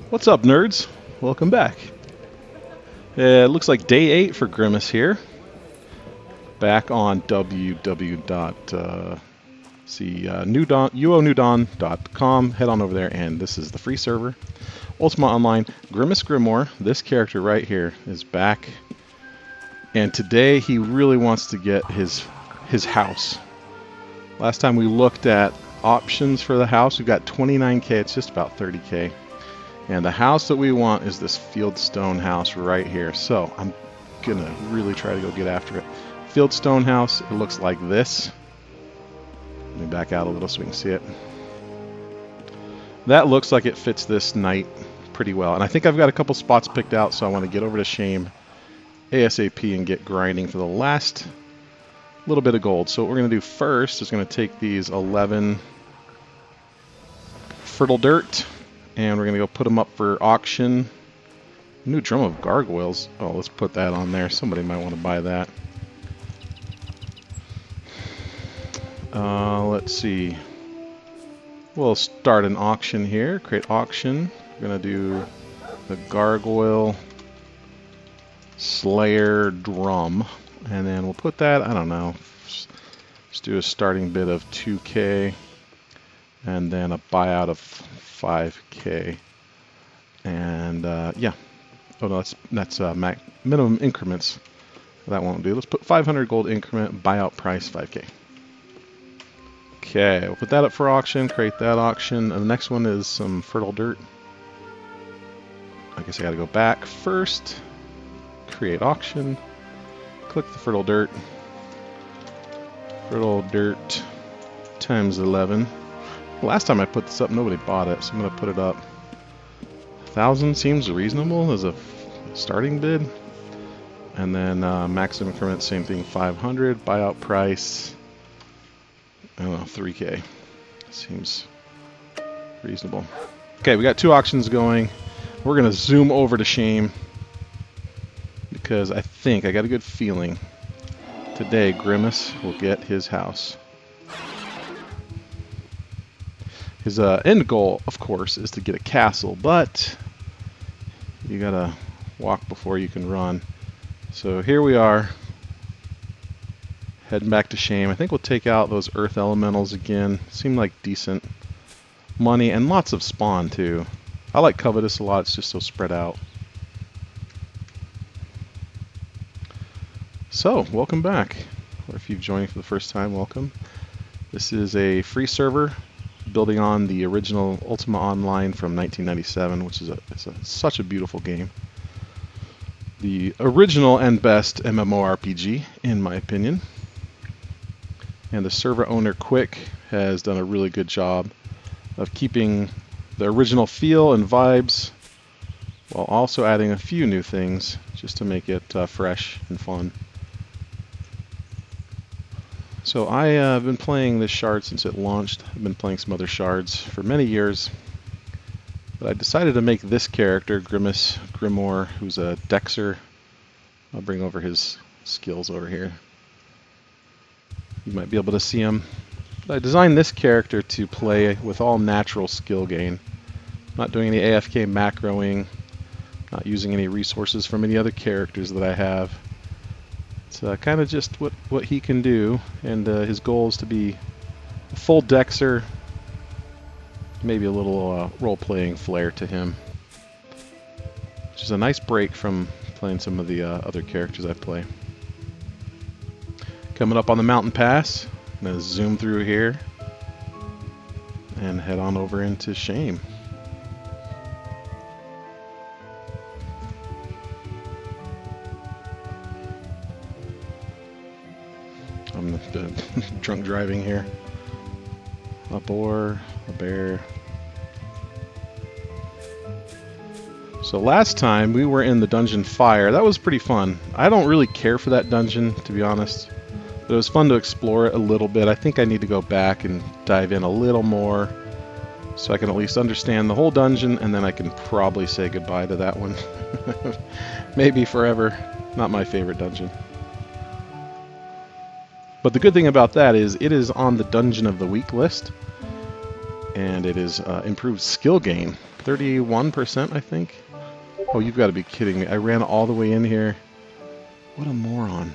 What's up, nerds? Welcome back. It looks like day 8 for Grimace here. Back on uonewdawn.com. Head on over there, and this is the free server. Ultima Online, Grimace Grimoir. This character right here is back, and today he really wants to get his house. Last time we looked at options for the house, we've got 29k. It's just about 30k. And the house that we want is this fieldstone house right here. So I'm gonna really try to go get after it. Fieldstone house, it looks like this. Let me back out a little so we can see it. That looks like it fits this knight pretty well. And I think I've got a couple spots picked out, so I want to get over to Shame ASAP and get grinding for the last little bit of gold. So what we're gonna do first is gonna take these 11 fertile dirt, and we're going to go put them up for auction. New drum of gargoyles. Oh, let's put that on there. Somebody might want to buy that. Let's see. We'll start an auction here. Create auction. We're going to do the gargoyle slayer drum. And then we'll put that, I don't know, let's do a starting bid of 2k. And then a buyout of 5k, and yeah. Oh no, that's minimum increments. That won't do. Let's put 500 gold increment, buyout price 5k. Okay, we'll put that up for auction. Create that auction. And the next one is some fertile dirt. I guess I got to go back first. Create auction. Click the fertile dirt. Fertile dirt times 11. Last time I put this up, nobody bought it, so I'm going to put it up. 1,000 seems reasonable as a starting bid. And then maximum increment, same thing, 500. Buyout price, I don't know, 3k. Seems reasonable. Okay, we got 2 auctions going. We're going to zoom over to Shame, because I think, I got a good feeling, today Grimace will get his house. His end goal, of course, is to get a castle, but you gotta walk before you can run. So here we are, heading back to Shame. I think we'll take out those earth elementals again. Seem like decent money and lots of spawn too. I like Covetous a lot, it's just so spread out. So, welcome back. Or if you've joined for the first time, welcome. This is a free server, building on the original Ultima Online from 1997, which is such a beautiful game. The original and best MMORPG, in my opinion. And the server owner, Quick, has done a really good job of keeping the original feel and vibes, while also adding a few new things, just to make it fresh and fun. So I have been playing this shard since it launched. I've been playing some other shards for many years. But I decided to make this character, Grimace Grimoire, who's a Dexer. I'll bring over his skills over here. You might be able to see him. But I designed this character to play with all natural skill gain. Not doing any AFK macroing, not using any resources from any other characters that I have. It's kind of just what he can do, and his goal is to be a full Dexer, maybe a little role-playing flair to him, which is a nice break from playing some of the other characters I play. Coming up on the mountain pass, I'm going to zoom through here and head on over into Shame. I'm drunk driving here. A boar, a bear. So last time we were in the dungeon Fire. That was pretty fun. I don't really care for that dungeon, to be honest, but it was fun to explore it a little bit. I think I need to go back and dive in a little more so I can at least understand the whole dungeon, and then I can probably say goodbye to that one. Maybe forever. Not my favorite dungeon. But the good thing about that is it is on the Dungeon of the Week list, and it is improved skill gain. 31%, I think. Oh, you've got to be kidding me. I ran all the way in here. What a moron.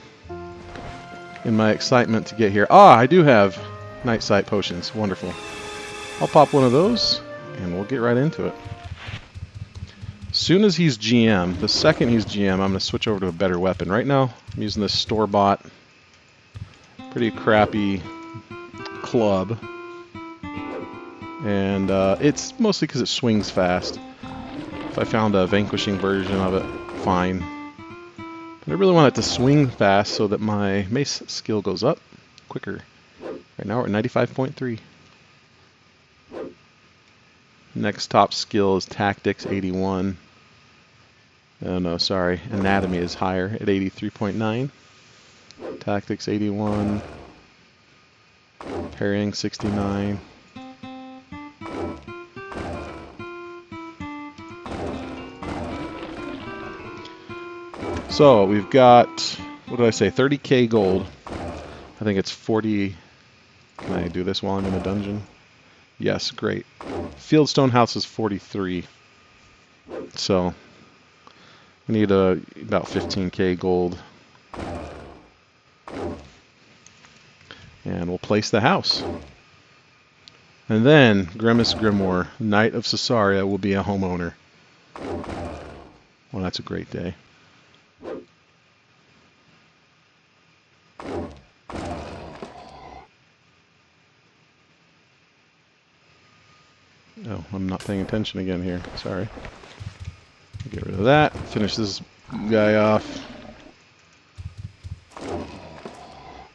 In my excitement to get here. Ah, I do have night sight potions. Wonderful. I'll pop one of those, and we'll get right into it. As soon as he's GM, the second he's GM, I'm going to switch over to a better weapon. Right now, I'm using this store-bought, pretty crappy club. And it's mostly because it swings fast. If I found a vanquishing version of it, fine. But I really want it to swing fast so that my mace skill goes up quicker. Right now we're at 95.3. Next top skill is Tactics, 81. Oh no, sorry. Anatomy is higher at 83.9. Tactics, 81. Parrying, 69. So we've got, what did I say, 30k gold. I think it's 40. Can I do this while I'm in a dungeon? Yes, great. Fieldstone House is 43. So we need about 15k gold. And we'll place the house. And then Grimace Grimoir, Knight of Caesarea, will be a homeowner. Well, that's a great day. Oh, I'm not paying attention again here. Sorry. Get rid of that. Finish this guy off.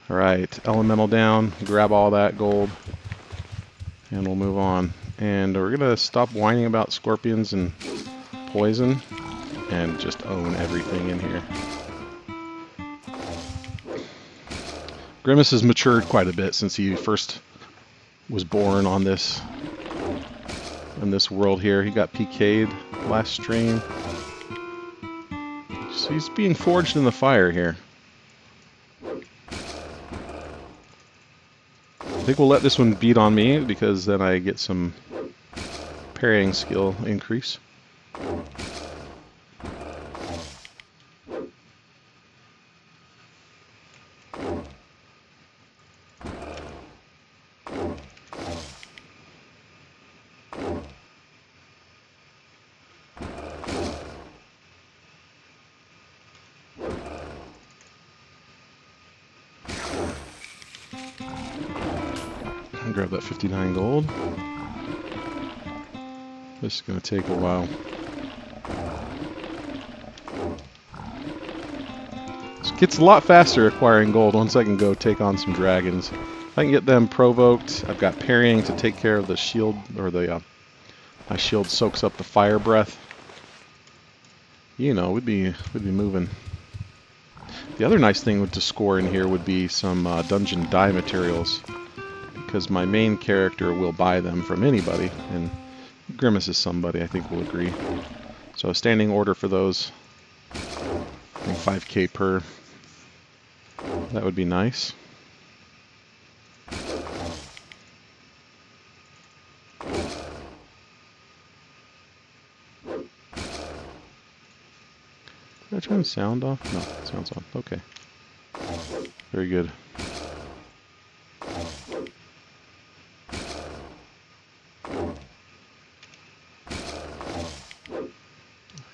Alright, elemental down. Grab all that gold. And we'll move on. And we're going to stop whining about scorpions and poison and just own everything in here. Grimace has matured quite a bit since he first was born on this in this world here. He got PK'd last stream. So he's being forged in the fire here. I think we'll let this one beat on me because then I get some parrying skill increase. Grab that 59 gold. This is going to take a while. It gets a lot faster acquiring gold once I can go take on some dragons. If I can get them provoked, I've got parrying to take care of the shield, or the my shield soaks up the fire breath. You know, we'd be moving. The other nice thing to score in here would be some dungeon dye materials, because my main character will buy them from anybody, and Grimace is somebody I think will agree. So a standing order for those, I think 5k per. That would be nice. Did I turn the sound off? No, it sounds on. Okay. Very good.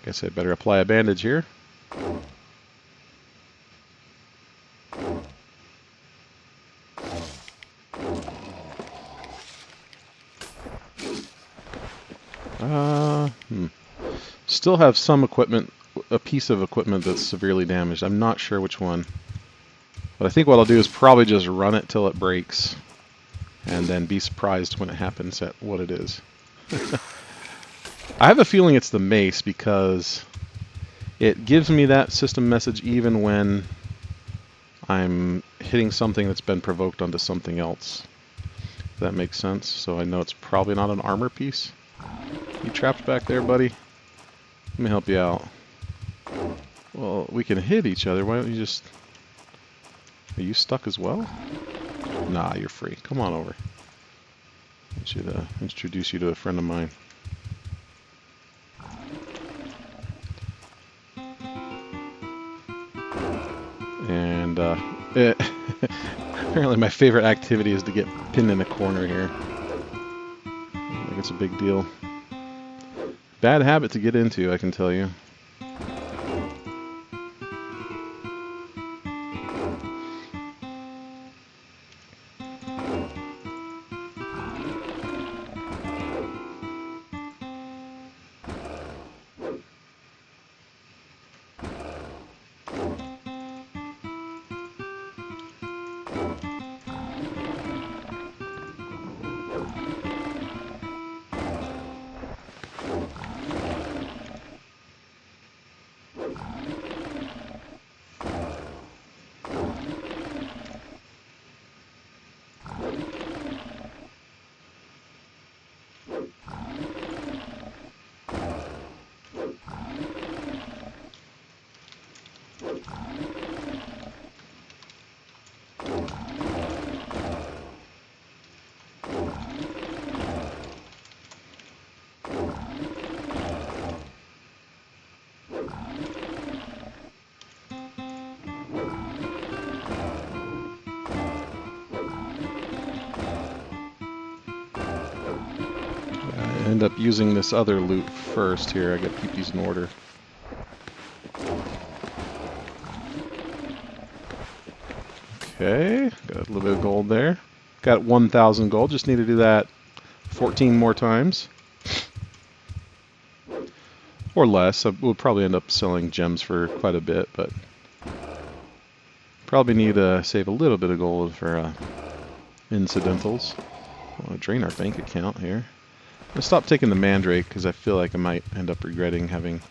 Guess I better apply a bandage here. Still have some equipment, a piece of equipment that's severely damaged. I'm not sure which one. But I think what I'll do is probably just run it till it breaks, and then be surprised when it happens at what it is. I have a feeling it's the mace because it gives me that system message even when I'm hitting something that's been provoked onto something else. If that makes sense. So I know it's probably not an armor piece. You trapped back there, buddy? Let me help you out. Well, we can hit each other. Why don't you just... Are you stuck as well? Nah, you're free. Come on over. I should introduce you to a friend of mine. And apparently my favorite activity is to get pinned in a corner here. I think it's a big deal. Bad habit to get into, I can tell you. I end up using this other loot first here. I gotta keep these in order. Okay, got a little bit of gold there. Got 1,000 gold, just need to do that 14 more times. Or less. We'll probably end up selling gems for quite a bit, but probably need to save a little bit of gold for incidentals. I want to drain our bank account here. I'm going to stop taking the mandrake because I feel like I might end up regretting having...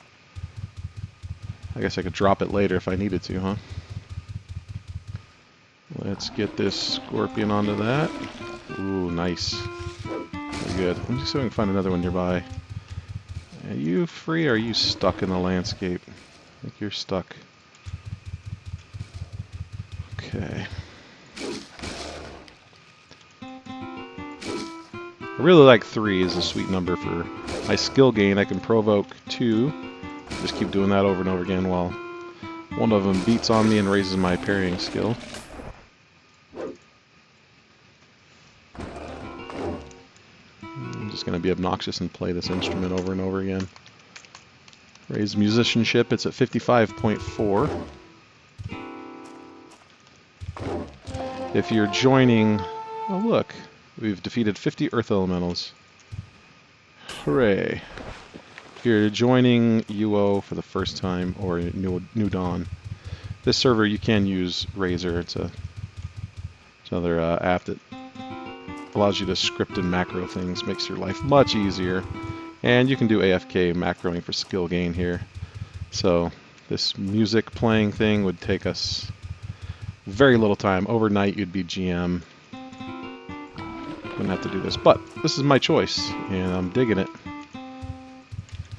I guess I could drop it later if I needed to, huh? Let's get this scorpion onto that. Ooh, nice. Very good. Let me just see if I can find another one nearby. Are you free or are you stuck in the landscape? I think you're stuck. Okay. I really like 3 is a sweet number for my skill gain. I can provoke 2. Just keep doing that over and over again while one of them beats on me and raises my parrying skill. I'm just going to be obnoxious and play this instrument over and over again. Raise musicianship, it's at 55.4. If you're joining... Oh look, we've defeated 50 Earth Elementals. Hooray. If you're joining UO for the first time, or New Dawn, this server you can use Razor. It's another app that allows you to script and macro things, makes your life much easier. And you can do AFK macroing for skill gain here. So this music playing thing would take us very little time. Overnight you'd be GM. Wouldn't have to do this, but this is my choice, and I'm digging it.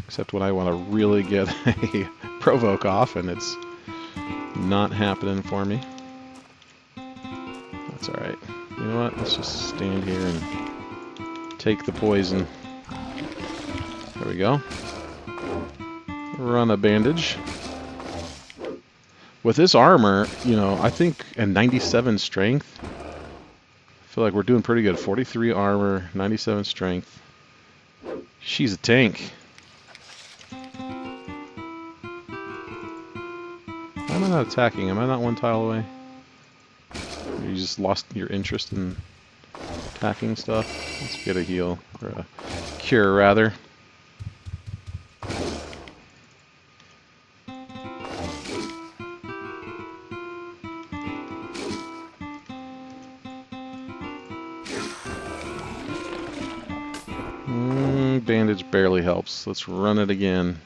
Except when I want to really get a provoke off, and it's not happening for me. That's alright. You know what? Let's just stand here and take the poison. There we go. Run a bandage. With this armor, you know, I think, and 97 strength, I feel like we're doing pretty good. 43 armor, 97 strength. She's a tank. Why am I not attacking? Am I not one tile away? Or you just lost your interest in attacking stuff? Let's get a heal, or a cure rather. Bandage barely helps. Let's run it again.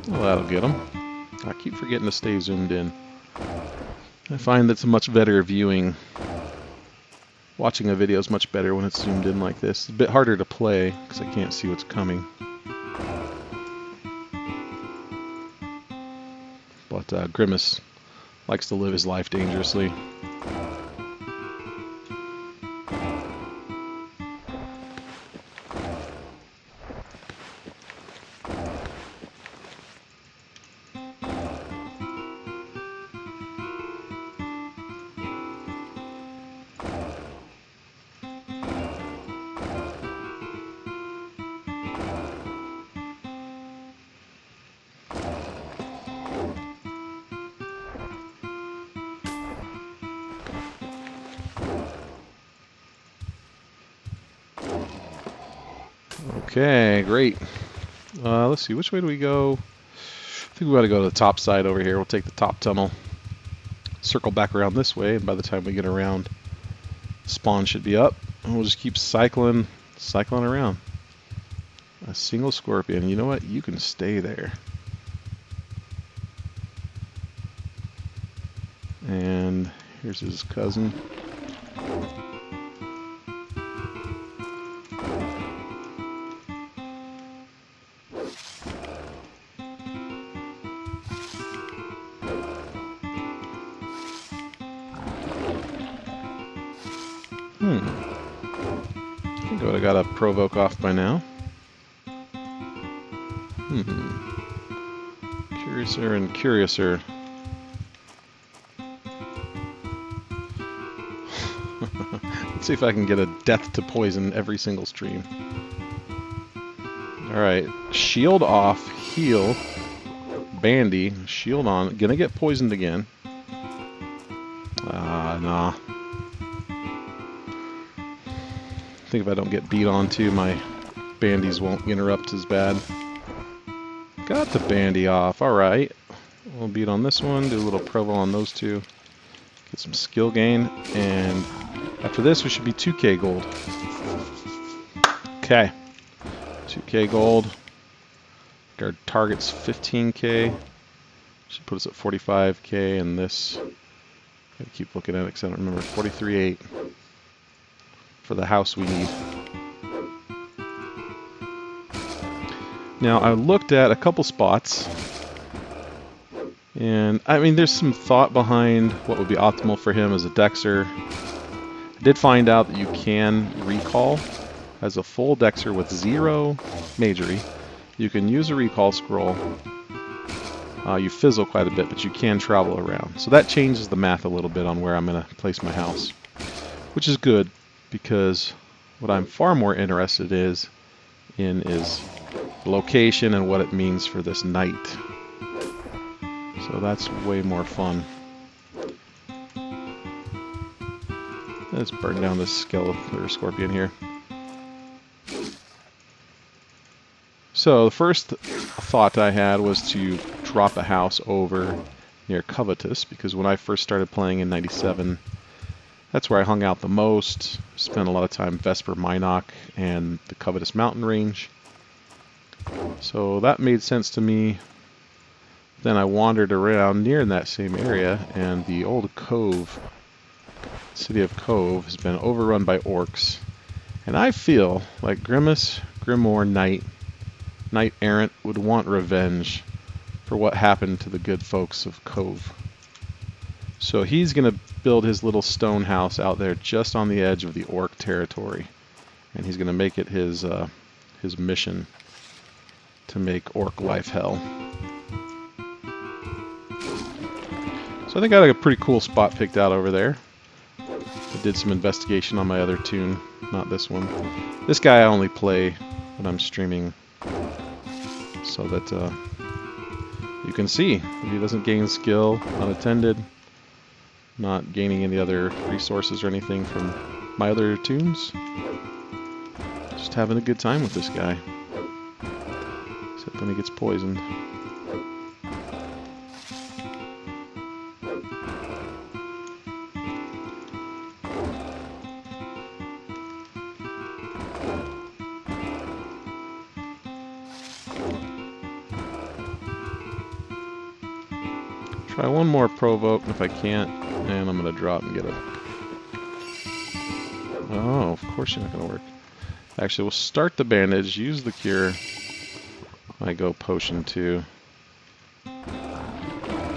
Well, that'll get him. I keep forgetting to stay zoomed in. I find that's a much better viewing. Watching a video is much better when it's zoomed in like this. It's a bit harder to play because I can't see what's coming. But Grimace likes to live his life dangerously. Okay, great. Let's see, which way do we go? I think we got to go to the top side over here. We'll take the top tunnel, circle back around this way, and by the time we get around, spawn should be up. And we'll just keep cycling around. A single scorpion. You know what? You can stay there. And here's his cousin. I think I would have got a provoke off by now. Curiouser and curiouser. Let's see if I can get a death to poison every single stream. Alright, shield off, heal, bandy, shield on, gonna get poisoned again. Nah. I think if I don't get beat on too, my bandies won't interrupt as bad. Got the bandy off, alright. We'll beat on this one, do a little provo on those two. Get some skill gain, and after this we should be 2k gold. Okay. 2k gold. Our target's 15k. Should put us at 45k, and this, gotta keep looking at it because I don't remember, 43.8 for the house we need. Now I looked at a couple spots, and I mean there's some thought behind what would be optimal for him as a Dexer. I did find out that you can recall as a full Dexer with 0 magery. You can use a recall scroll. You fizzle quite a bit, but you can travel around. So that changes the math a little bit on where I'm going to place my house, which is good because what I'm far more interested in is location and what it means for this night. So that's way more fun. Let's burn down this skeleton or scorpion here. So the first thought I had was to drop a house over near Covetous, because when I first started playing in 97, that's where I hung out the most. Spent a lot of time Vesper Minot and the Covetous mountain range. So that made sense to me. Then I wandered around near that same area, and the old Cove, city of Cove, has been overrun by orcs. And I feel like Grimace Grimoir Knight Errant would want revenge for what happened to the good folks of Cove. So he's going to build his little stone house out there just on the edge of the orc territory. And he's going to make it his mission to make orc life hell. So I think I got a pretty cool spot picked out over there. I did some investigation on my other toon, not this one. This guy I only play when I'm streaming so that you can see if he doesn't gain skill unattended, not gaining any other resources or anything from my other toons. Just having a good time with this guy. Except when he gets poisoned. Try one more provoke, and if I can't, and I'm going to drop and get a... Oh, of course you're not going to work. Actually, we'll start the bandage, use the cure. I go potion too.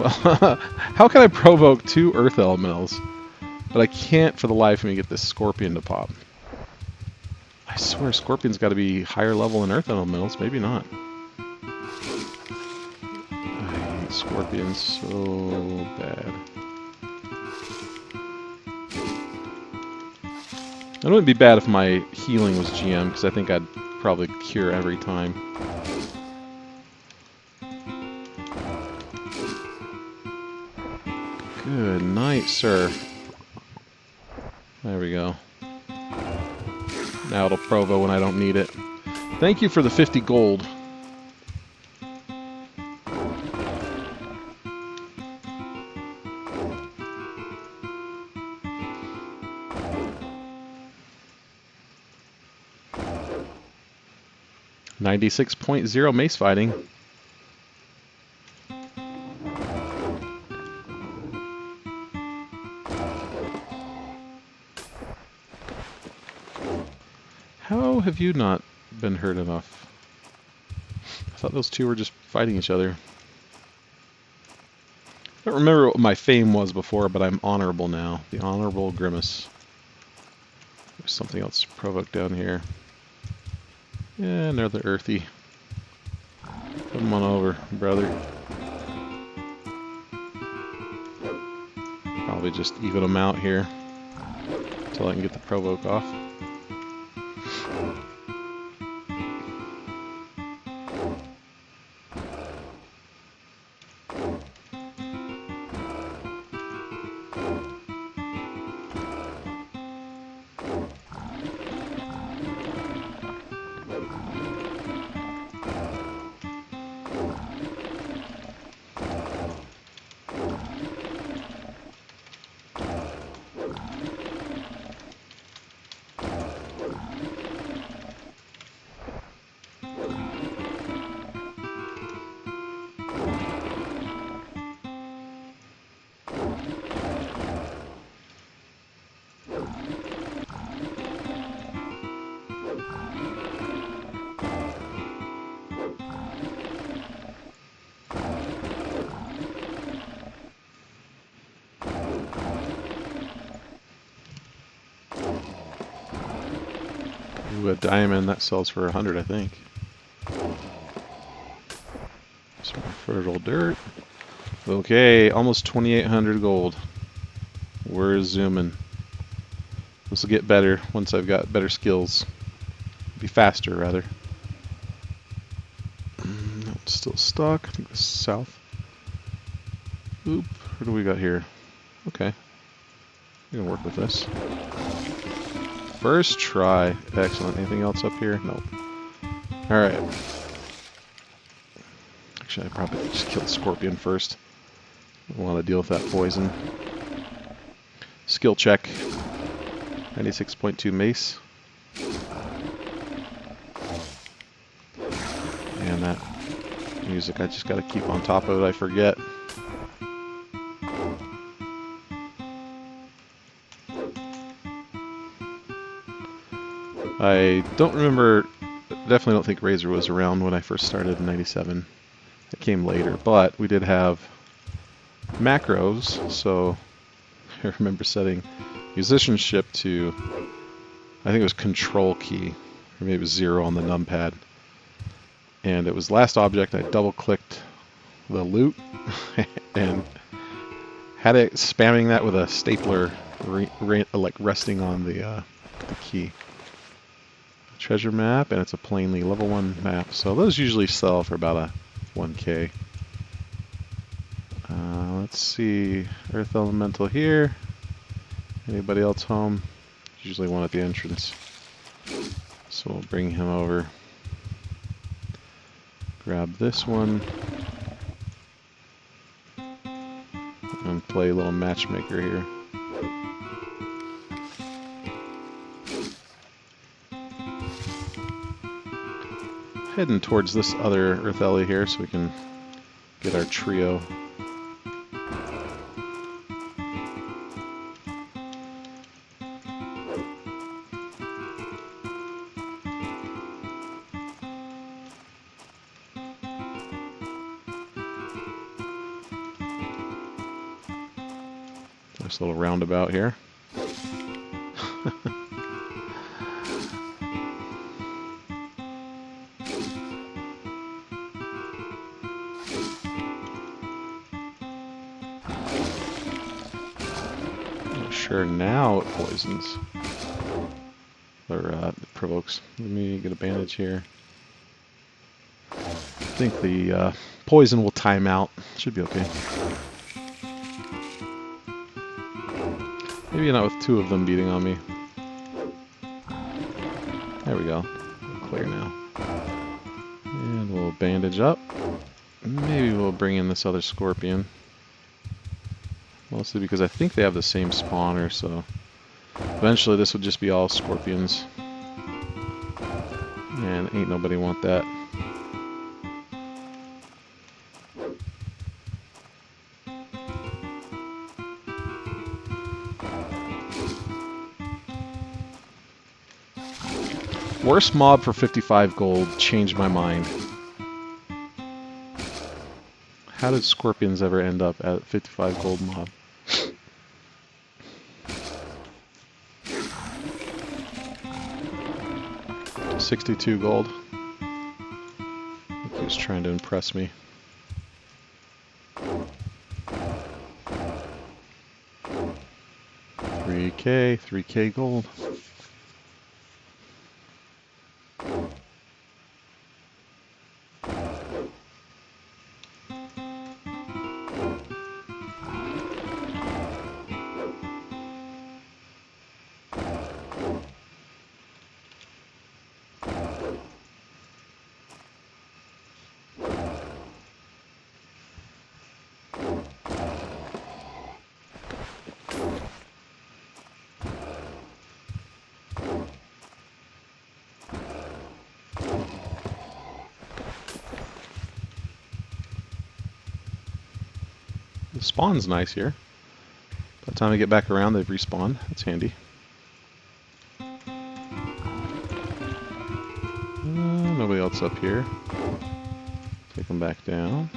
Well, how can I provoke 2 Earth Elementals? But I can't for the life of me get this Scorpion to pop. I swear Scorpion's got to be higher level than Earth Elementals. Maybe not. I hate Scorpions so bad. It wouldn't be bad if my healing was GM, because I think I'd probably cure every time. Good night, sir. There we go. Now it'll provo when I don't need it. Thank you for the 50 gold. .0 mace fighting. How have you not been hurt enough? I thought those two were just fighting each other. I don't remember what my fame was before, but I'm honorable now. The Honorable Grimace. There's something else provoked down here. Yeah, another earthy. Come on over, brother. Probably just even them out here until I can get the provoke off. Ooh, a diamond, that sells for 100, I think. Some more fertile dirt. Okay, almost 2,800 gold. We're zooming. This will get better once I've got better skills. Be faster, rather. No, it's still stuck. I think this is south. Oop, what do we got here? Okay. We can work with this. First try. Excellent. Anything else up here? Nope. Alright. Actually, I probably just killed the Scorpion first. I don't want to deal with that poison. Skill check. 96.2 mace. And that music, I just got to keep on top of it. I forget. I don't remember, definitely don't think Razor was around when I first started in 97. It came later, but we did have macros, so I remember setting musicianship to, I think it was control key, or maybe it was 0 on the numpad. And it was last object, I double clicked the loot and had it spamming that with a stapler like resting on the key. Treasure map, and it's a plainly level 1 map, so those usually sell for about a 1k. Let's see, Earth Elemental here. Anybody else home? Usually one at the entrance. So we'll bring him over. Grab this one. And play a little matchmaker here. Heading towards this other Earth Ellie here so we can get our trio. Nice little roundabout here. Not sure now it poisons. Or it provokes. Let me get a bandage here. I think the poison will time out. Should be okay. Maybe not with two of them beating on me. There we go. Clear now. And we'll bandage up. Maybe we'll bring in this other scorpion. Mostly because I think they have the same spawner, so eventually this would just be all scorpions. And ain't nobody want that. Worst mob for 55 gold, changed my mind. How did scorpions ever end up at 55 gold mob? 62 gold. I think he was trying to impress me. $3K gold. The spawn's nice here. By the time I get back around, they've respawned. That's handy. Nobody else up here. Take them back down.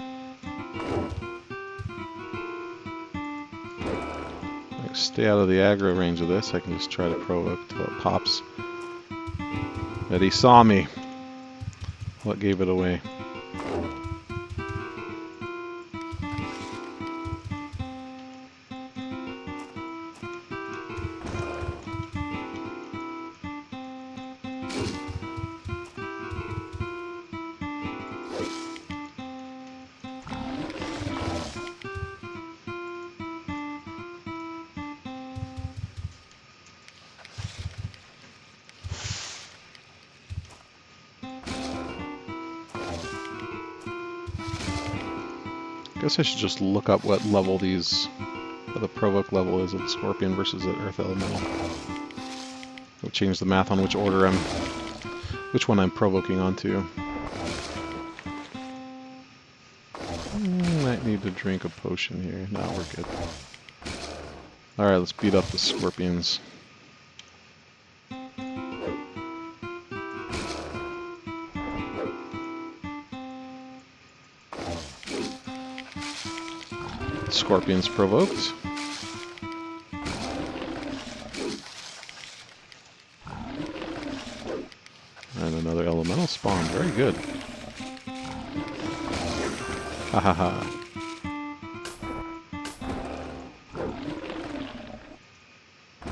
Stay out of the aggro range of this. I can just try to provoke until it pops. But he saw me. What gave it away? I guess I should just look up what level these, what the provoke level is of the scorpion versus the earth elemental. It'll change the math on which order which one I'm provoking onto. Might need to drink a potion here. No, we're good. Alright, let's beat up the scorpions. Scorpions provoked. And another elemental spawn. Very good. Ha ha ha.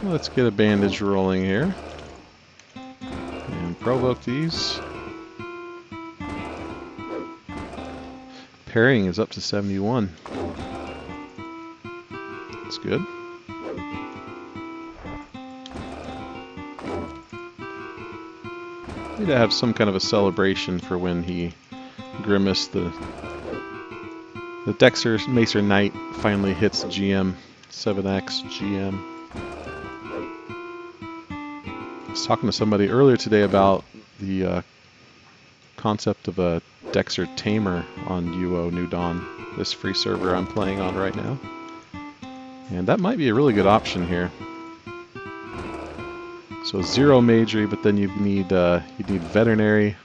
Let's get a bandage rolling here. And provoke these. Parrying is up to 71. That's good. Need to have some kind of a celebration for when he Grimace, the Dexter Macer Knight, finally hits GM 7X GM. I was talking to somebody earlier today about the concept of a Dexter Tamer on Ultima New Dawn, this free server I'm playing on right now. And that might be a really good option here. So 0 magery, but then you'd need veterinary.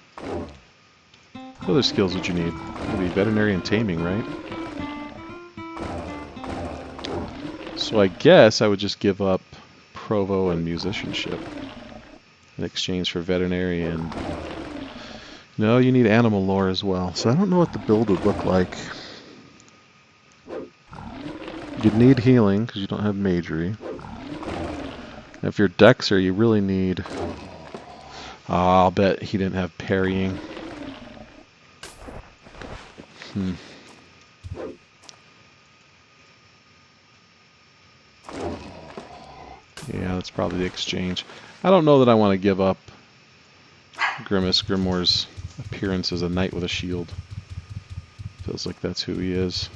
What other skills would you need? Maybe veterinary and taming, right? So I guess I would just give up Provo and musicianship in exchange for veterinary and... No, you need animal lore as well. So I don't know what the build would look like. You'd need healing because you don't have magery. If you're Dexter, you really need... I'll bet he didn't have parrying. Yeah, that's probably the exchange. I don't know that I want to give up Grimace Grimoire's appearance as a knight with a shield. Feels like that's who he is.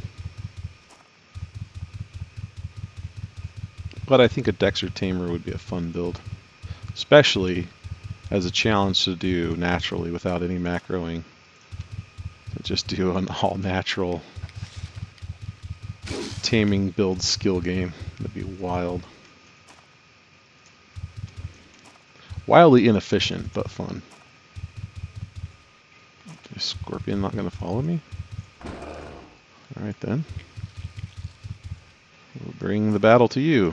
But I think a Dexter Tamer would be a fun build. Especially as a challenge to do naturally without any macroing. Just do an all-natural taming build skill game. That'd be wild. Wildly inefficient, but fun. Is Scorpion not going to follow me? Alright then. We'll bring the battle to you.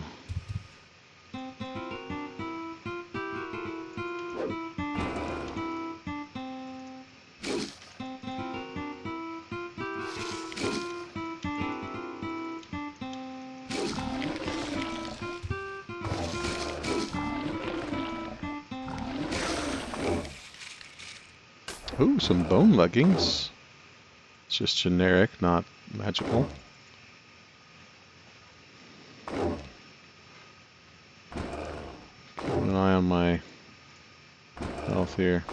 Ooh, some bone leggings. It's just generic, not magical. Keep an eye on my health here.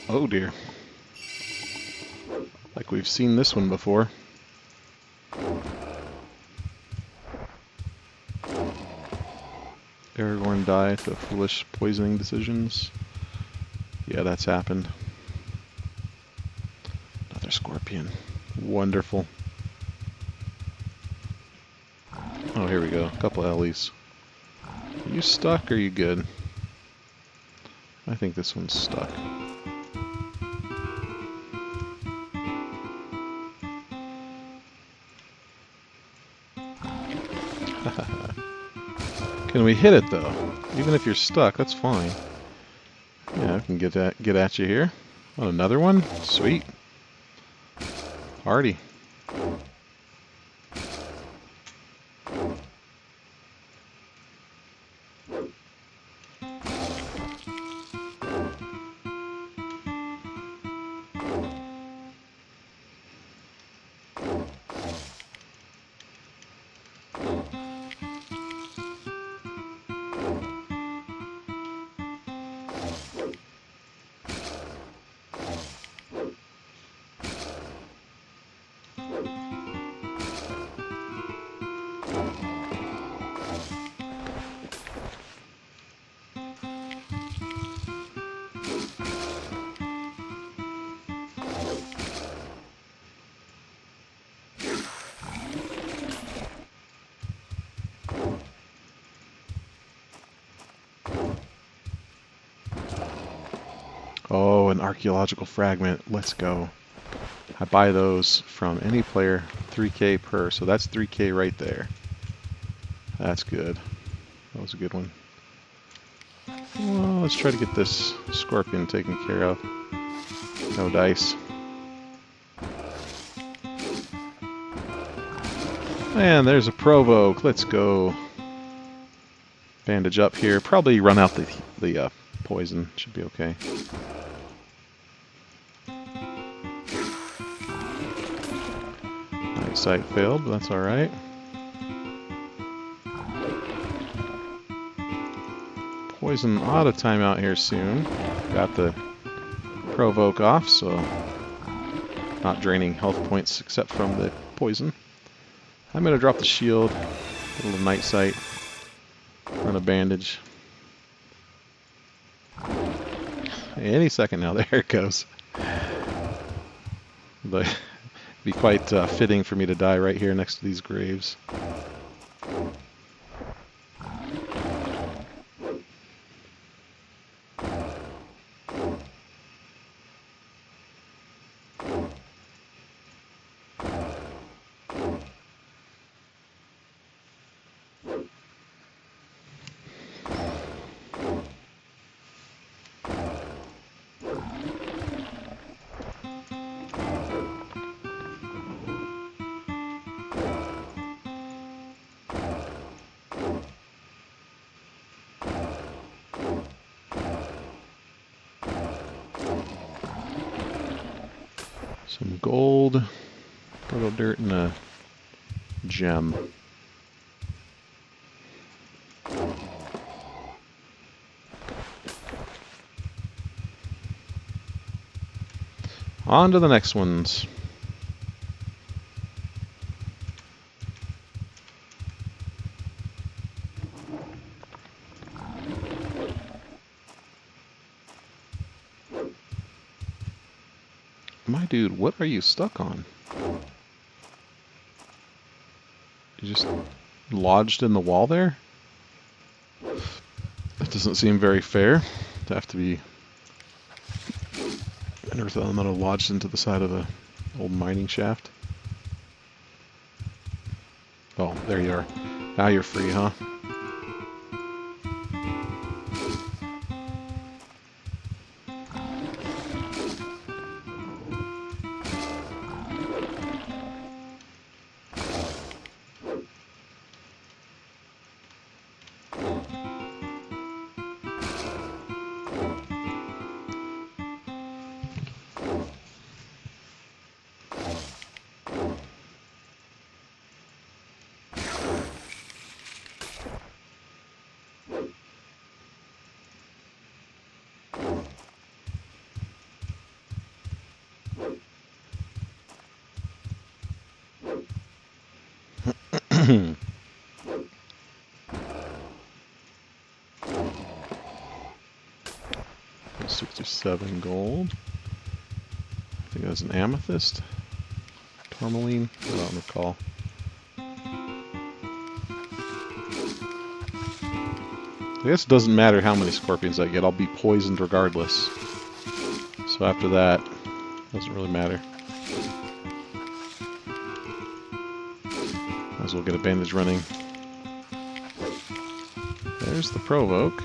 Oh dear. Like we've seen this one before. Aragorn died to foolish poisoning decisions. Yeah, that's happened. Another scorpion. Wonderful. Oh, here we go. A couple Ellies. Are you stuck or are you good? I think this one's stuck. Can we hit it though? Even if you're stuck, that's fine. Yeah, I can get at you here. Oh, another one? Sweet. Hardy. Oh, an archaeological fragment. Let's go. I buy those from any player, 3k per, so that's 3k right there. That's good. That was a good one. Well, let's try to get this scorpion taken care of. No dice. And there's a provoke. Let's go. Bandage up here. Probably run out the poison. Should be okay. Night sight failed, but that's alright. Poison out of time out here soon. Got the provoke off, so not draining health points except from the poison. I'm going to drop the shield, a little night sight, run a bandage. Any second now, there it goes. But it'd be quite fitting for me to die right here next to these graves. Some gold, proto dirt, and a gem. On to the next ones. My dude, what are you stuck on? You just lodged in the wall there? That doesn't seem very fair to have to be an earth elemental lodged into the side of a old mining shaft. Oh, there you are. Now you're free, huh? $67 gold. I think that's an amethyst. Tourmaline. I don't recall. I guess it doesn't matter how many scorpions I get. I'll be poisoned regardless. So after that, it doesn't really matter. Might as well get a bandage running. There's the provoke.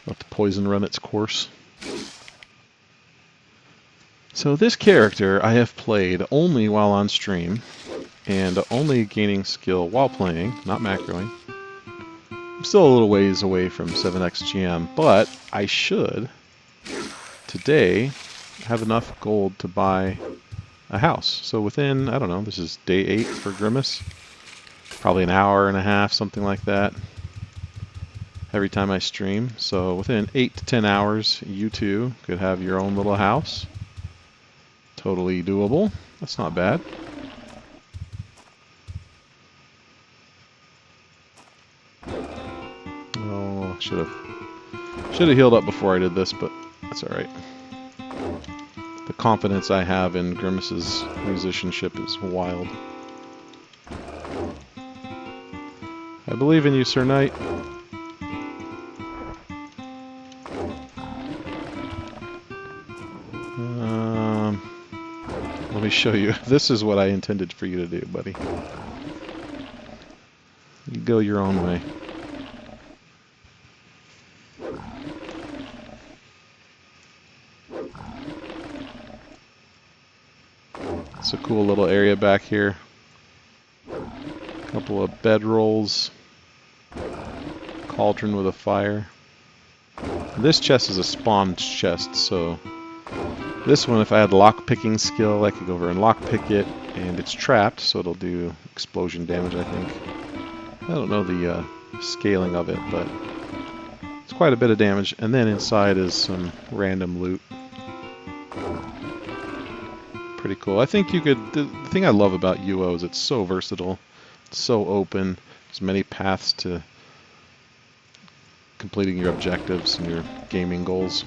Let the poison run its course. So this character I have played only while on stream, and only gaining skill while playing, not macroing. I'm still a little ways away from 7x GM, but I should, today, have enough gold to buy a house. So within, I don't know, this is day 8 for Grimace. Probably an hour and a half, something like that, every time I stream. So within 8 to 10 hours, you too could have your own little house. Totally doable. That's not bad. Oh, should have healed up before I did this, but that's all right. The confidence I have in Grimace's musicianship is wild. I believe in you, Sir Knight. Let me show you. This is what I intended for you to do, buddy. You go your own way. It's a cool little area back here. A couple of bedrolls. Cauldron with a fire. This chest is a spawned chest, so this one, if I had lock-picking skill, I could go over and lock-pick it, and it's trapped, so it'll do explosion damage, I think. I don't know the scaling of it, but it's quite a bit of damage. And then inside is some random loot. Pretty cool. I think you could... The thing I love about UO is it's so versatile. It's so open. There's many paths to completing your objectives and your gaming goals.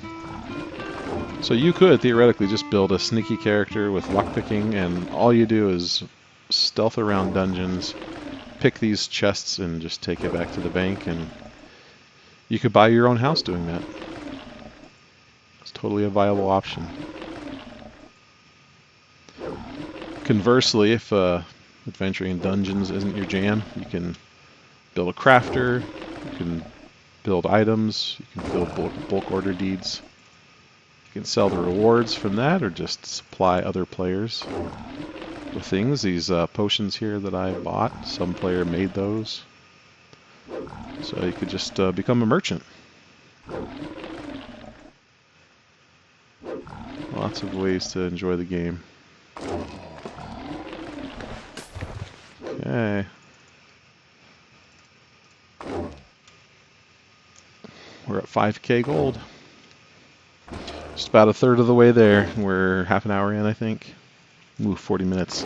So you could theoretically just build a sneaky character with lockpicking, and all you do is stealth around dungeons, pick these chests, and just take it back to the bank, and you could buy your own house doing that. It's totally a viable option. Conversely, if adventuring in dungeons isn't your jam, you can build a crafter, you can build items, you can build bulk order deeds. You can sell the rewards from that, or just supply other players with things. These potions here that I bought, some player made those. So you could just become a merchant. Lots of ways to enjoy the game. Okay. We're at 5K gold. Just about a third of the way there. We're half an hour in, I think. Ooh, 40 minutes.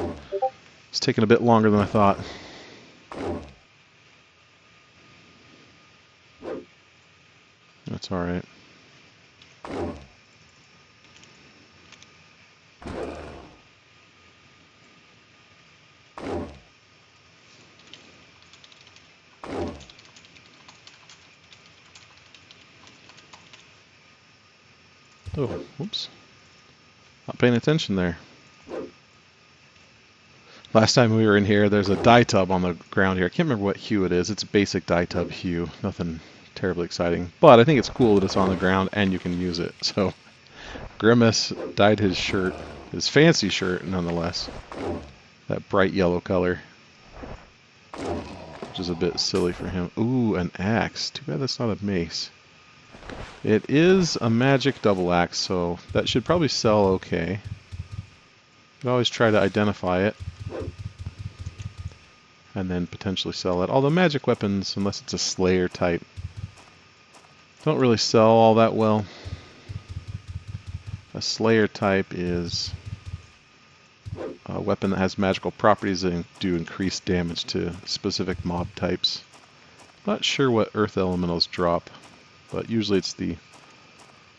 It's taking a bit longer than I thought. That's alright. Oh, whoops. Not paying attention there. Last time we were in here, there's a dye tub on the ground here. I can't remember what hue it is. It's a basic dye tub hue. Nothing terribly exciting. But I think it's cool that it's on the ground and you can use it. So Grimace dyed his shirt, his fancy shirt nonetheless, that bright yellow color, which is a bit silly for him. Ooh, an axe. Too bad that's not a mace. It is a magic double axe, so that should probably sell okay. You always try to identify it and then potentially sell it. Although magic weapons, unless it's a slayer type, don't really sell all that well. A slayer type is a weapon that has magical properties that do increased damage to specific mob types. Not sure what earth elementals drop, but usually it's the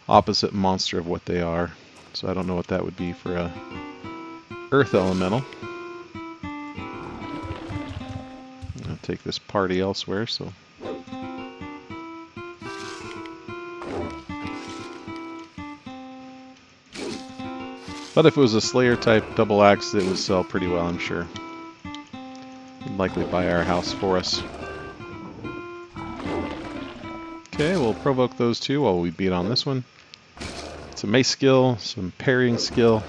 opposite monster of what they are. So I don't know what that would be for a earth elemental. I'll take this party elsewhere, so. But if it was a Slayer type double axe, it would sell pretty well, I'm sure. It'd likely buy our house for us. Okay, we'll provoke those two while we beat on this one. It's a mace skill, some parrying skill,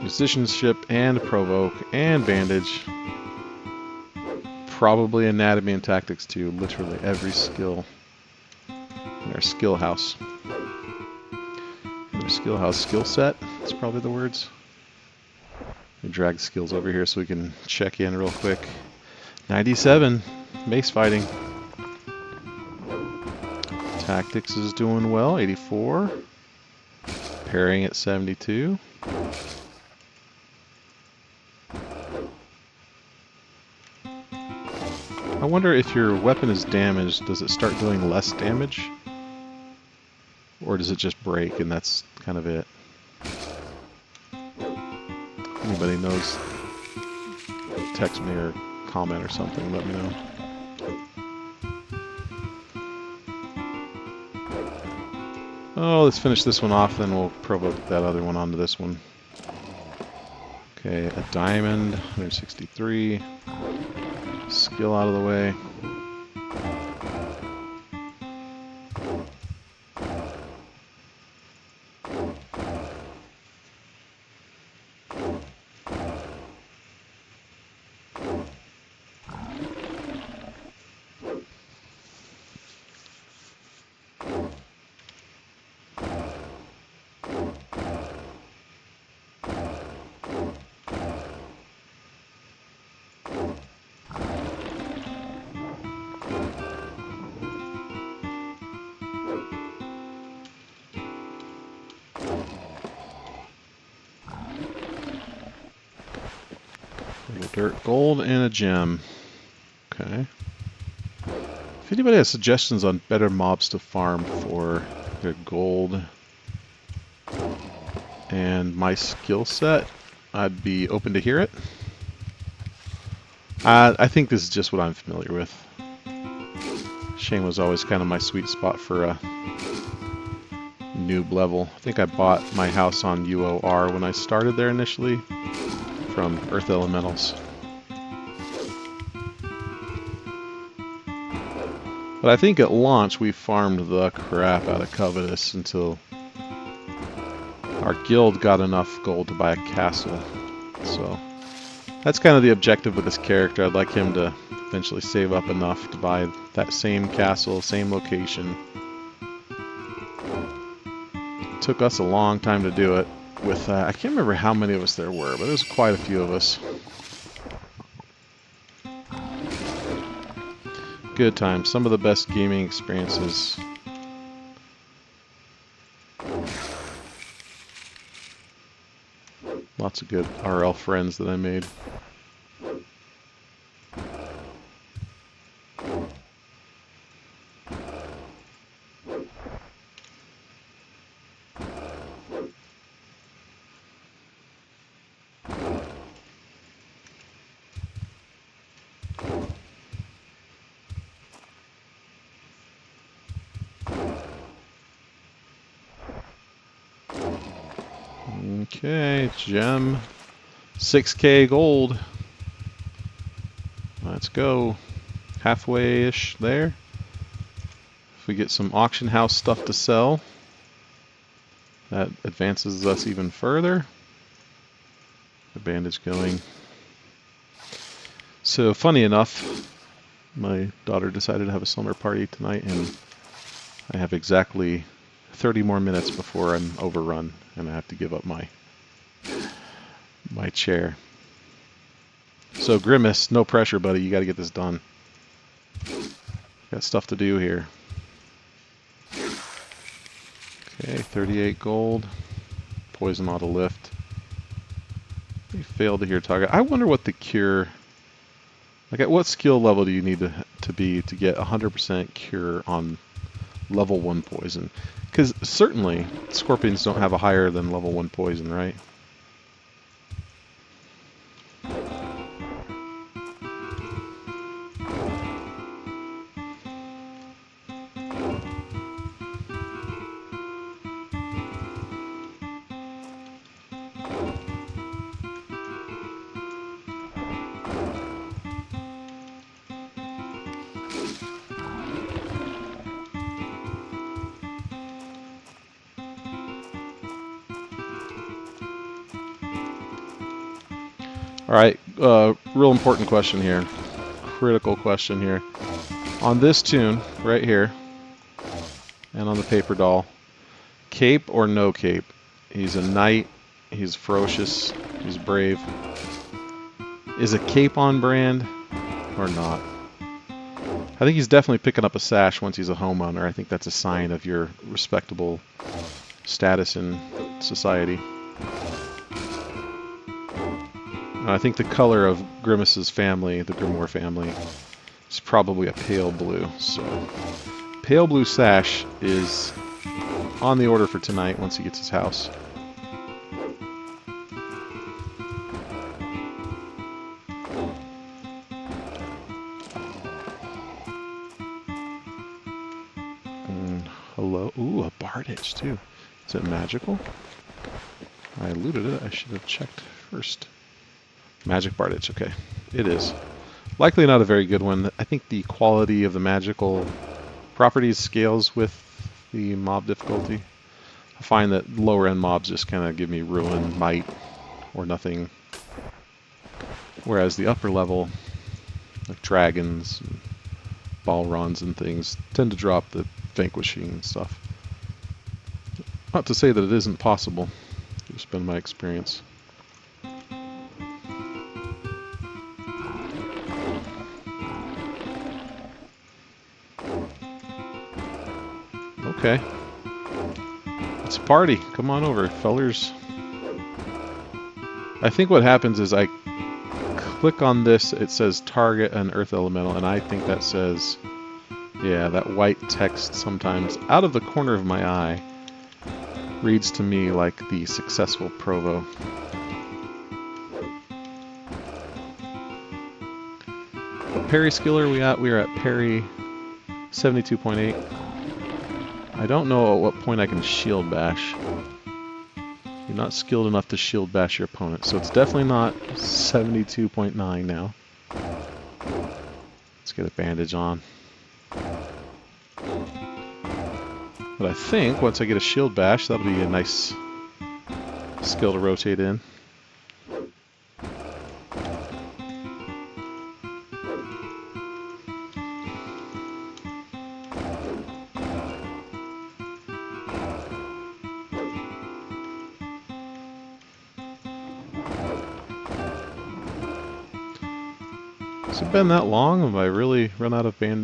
musicianship, and provoke, and bandage. Probably anatomy and tactics too. Literally every skill in our skill house. In our skill house skill set, that's probably the words. We drag skills over here so we can check in real quick. 97, mace fighting. Tactics is doing well, 84. Parrying at 72. I wonder if your weapon is damaged, does it start doing less damage? Or does it just break and that's kind of it? Anybody knows, text me or comment or something, let me know. Oh, let's finish this one off, then we'll provoke that other one onto this one. Okay, a diamond, 163. Skill out of the way. Dirt, gold, and a gem. Okay. If anybody has suggestions on better mobs to farm for their gold and my skill set, I'd be open to hear it. I think this is just what I'm familiar with. Shane was always kind of my sweet spot for a noob level. I think I bought my house on UOR when I started there initially from Earth Elementals. But I think at launch we farmed the crap out of Covetous until our guild got enough gold to buy a castle. So that's kind of the objective with this character. I'd like him to eventually save up enough to buy that same castle, same location, Took us a long time to do it. With I can't remember how many of us there were, but there was quite a few of us. Good time. Some of the best gaming experiences. Lots of good RL friends that I made. Okay, gem. 6K gold. Let's go. Halfway-ish there. If we get some auction house stuff to sell, that advances us even further. The bandage going. So funny enough, my daughter decided to have a slumber party tonight, and I have exactly 30 more minutes before I'm overrun, and I have to give up my chair. So Grimace, no pressure, buddy. You got to get this done. Got stuff to do here. Okay, 38 gold. Poison auto lift. We failed to hear target. I wonder what the cure. Like, at what skill level do you need to be to get 100% cure on level 1 poison? Because certainly scorpions don't have a higher than level 1 poison, right? Alright, real important question here. Critical question here. On this tune, right here, and on the paper doll, cape or no cape? He's a knight, he's ferocious, he's brave. Is a cape on brand or not? I think he's definitely picking up a sash once he's a homeowner. I think that's a sign of your respectable status in society. I think the color of Grimace's family, the Grimoire family, is probably a pale blue. So, pale blue sash is on the order for tonight once he gets his house. Hello. Ooh, a Bardage too. Is it magical? I looted it. I should have checked first. Magic Bardage, okay. It is. Likely not a very good one. I think the quality of the magical properties scales with the mob difficulty. I find that lower end mobs just kind of give me ruin, might, or nothing. Whereas the upper level, like dragons, and Balrons and things, tend to drop the vanquishing and stuff. Not to say that it isn't possible. It's been my experience. Okay. It's a party. Come on over, fellers. I think what happens is I click on this, it says target an earth elemental, and I think that says, yeah, that white text sometimes out of the corner of my eye reads to me like the successful provo. What parry skill are we at? We are at parry 72.8. I don't know at what point I can shield bash. You're not skilled enough to shield bash your opponent, so it's definitely not 72.9 now. Let's get a bandage on. But I think once I get a shield bash, that'll be a nice skill to rotate in. Has it been that long? Have I really run out of a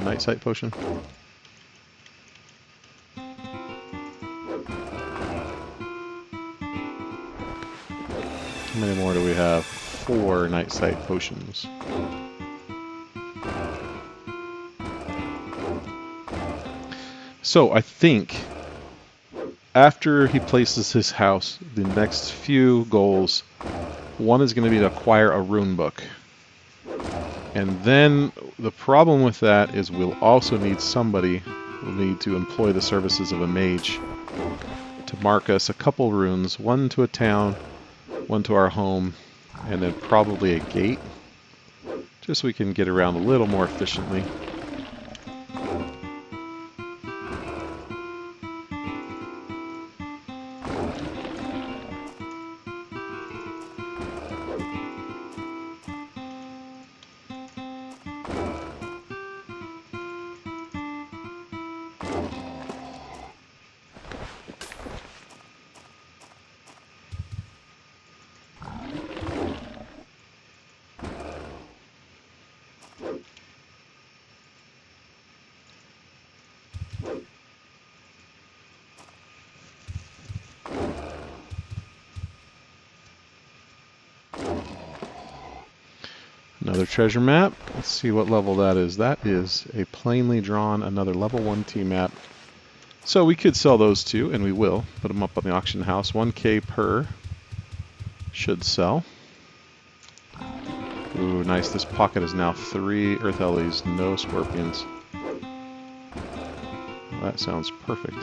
night sight potion? How many more do we have? 4 night sight potions. So I think after he places his house, the next few goals, one is going to be to acquire a rune book. And then the problem with that is we'll also need somebody, we'll need to employ the services of a mage to mark us a couple runes, one to a town, one to our home, and then probably a gate, just so we can get around a little more efficiently. Another treasure map. Let's see what level that is. That is a plainly drawn, another level 1T map. So we could sell those two, and we will. Put them up on the auction house. 1K per. Should sell. Ooh, nice. This pocket is now 3 Earth Ellies, no Scorpions. That sounds perfect.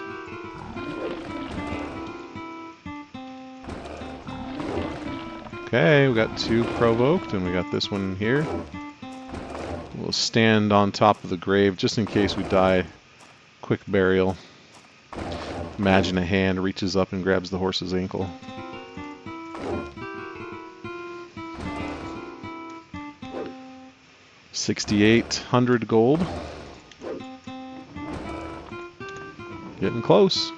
Okay, we got 2 provoked, and we got this one here. We'll stand on top of the grave just in case we die. Quick burial. Imagine a hand reaches up and grabs the horse's ankle. $6,800 gold. Getting close.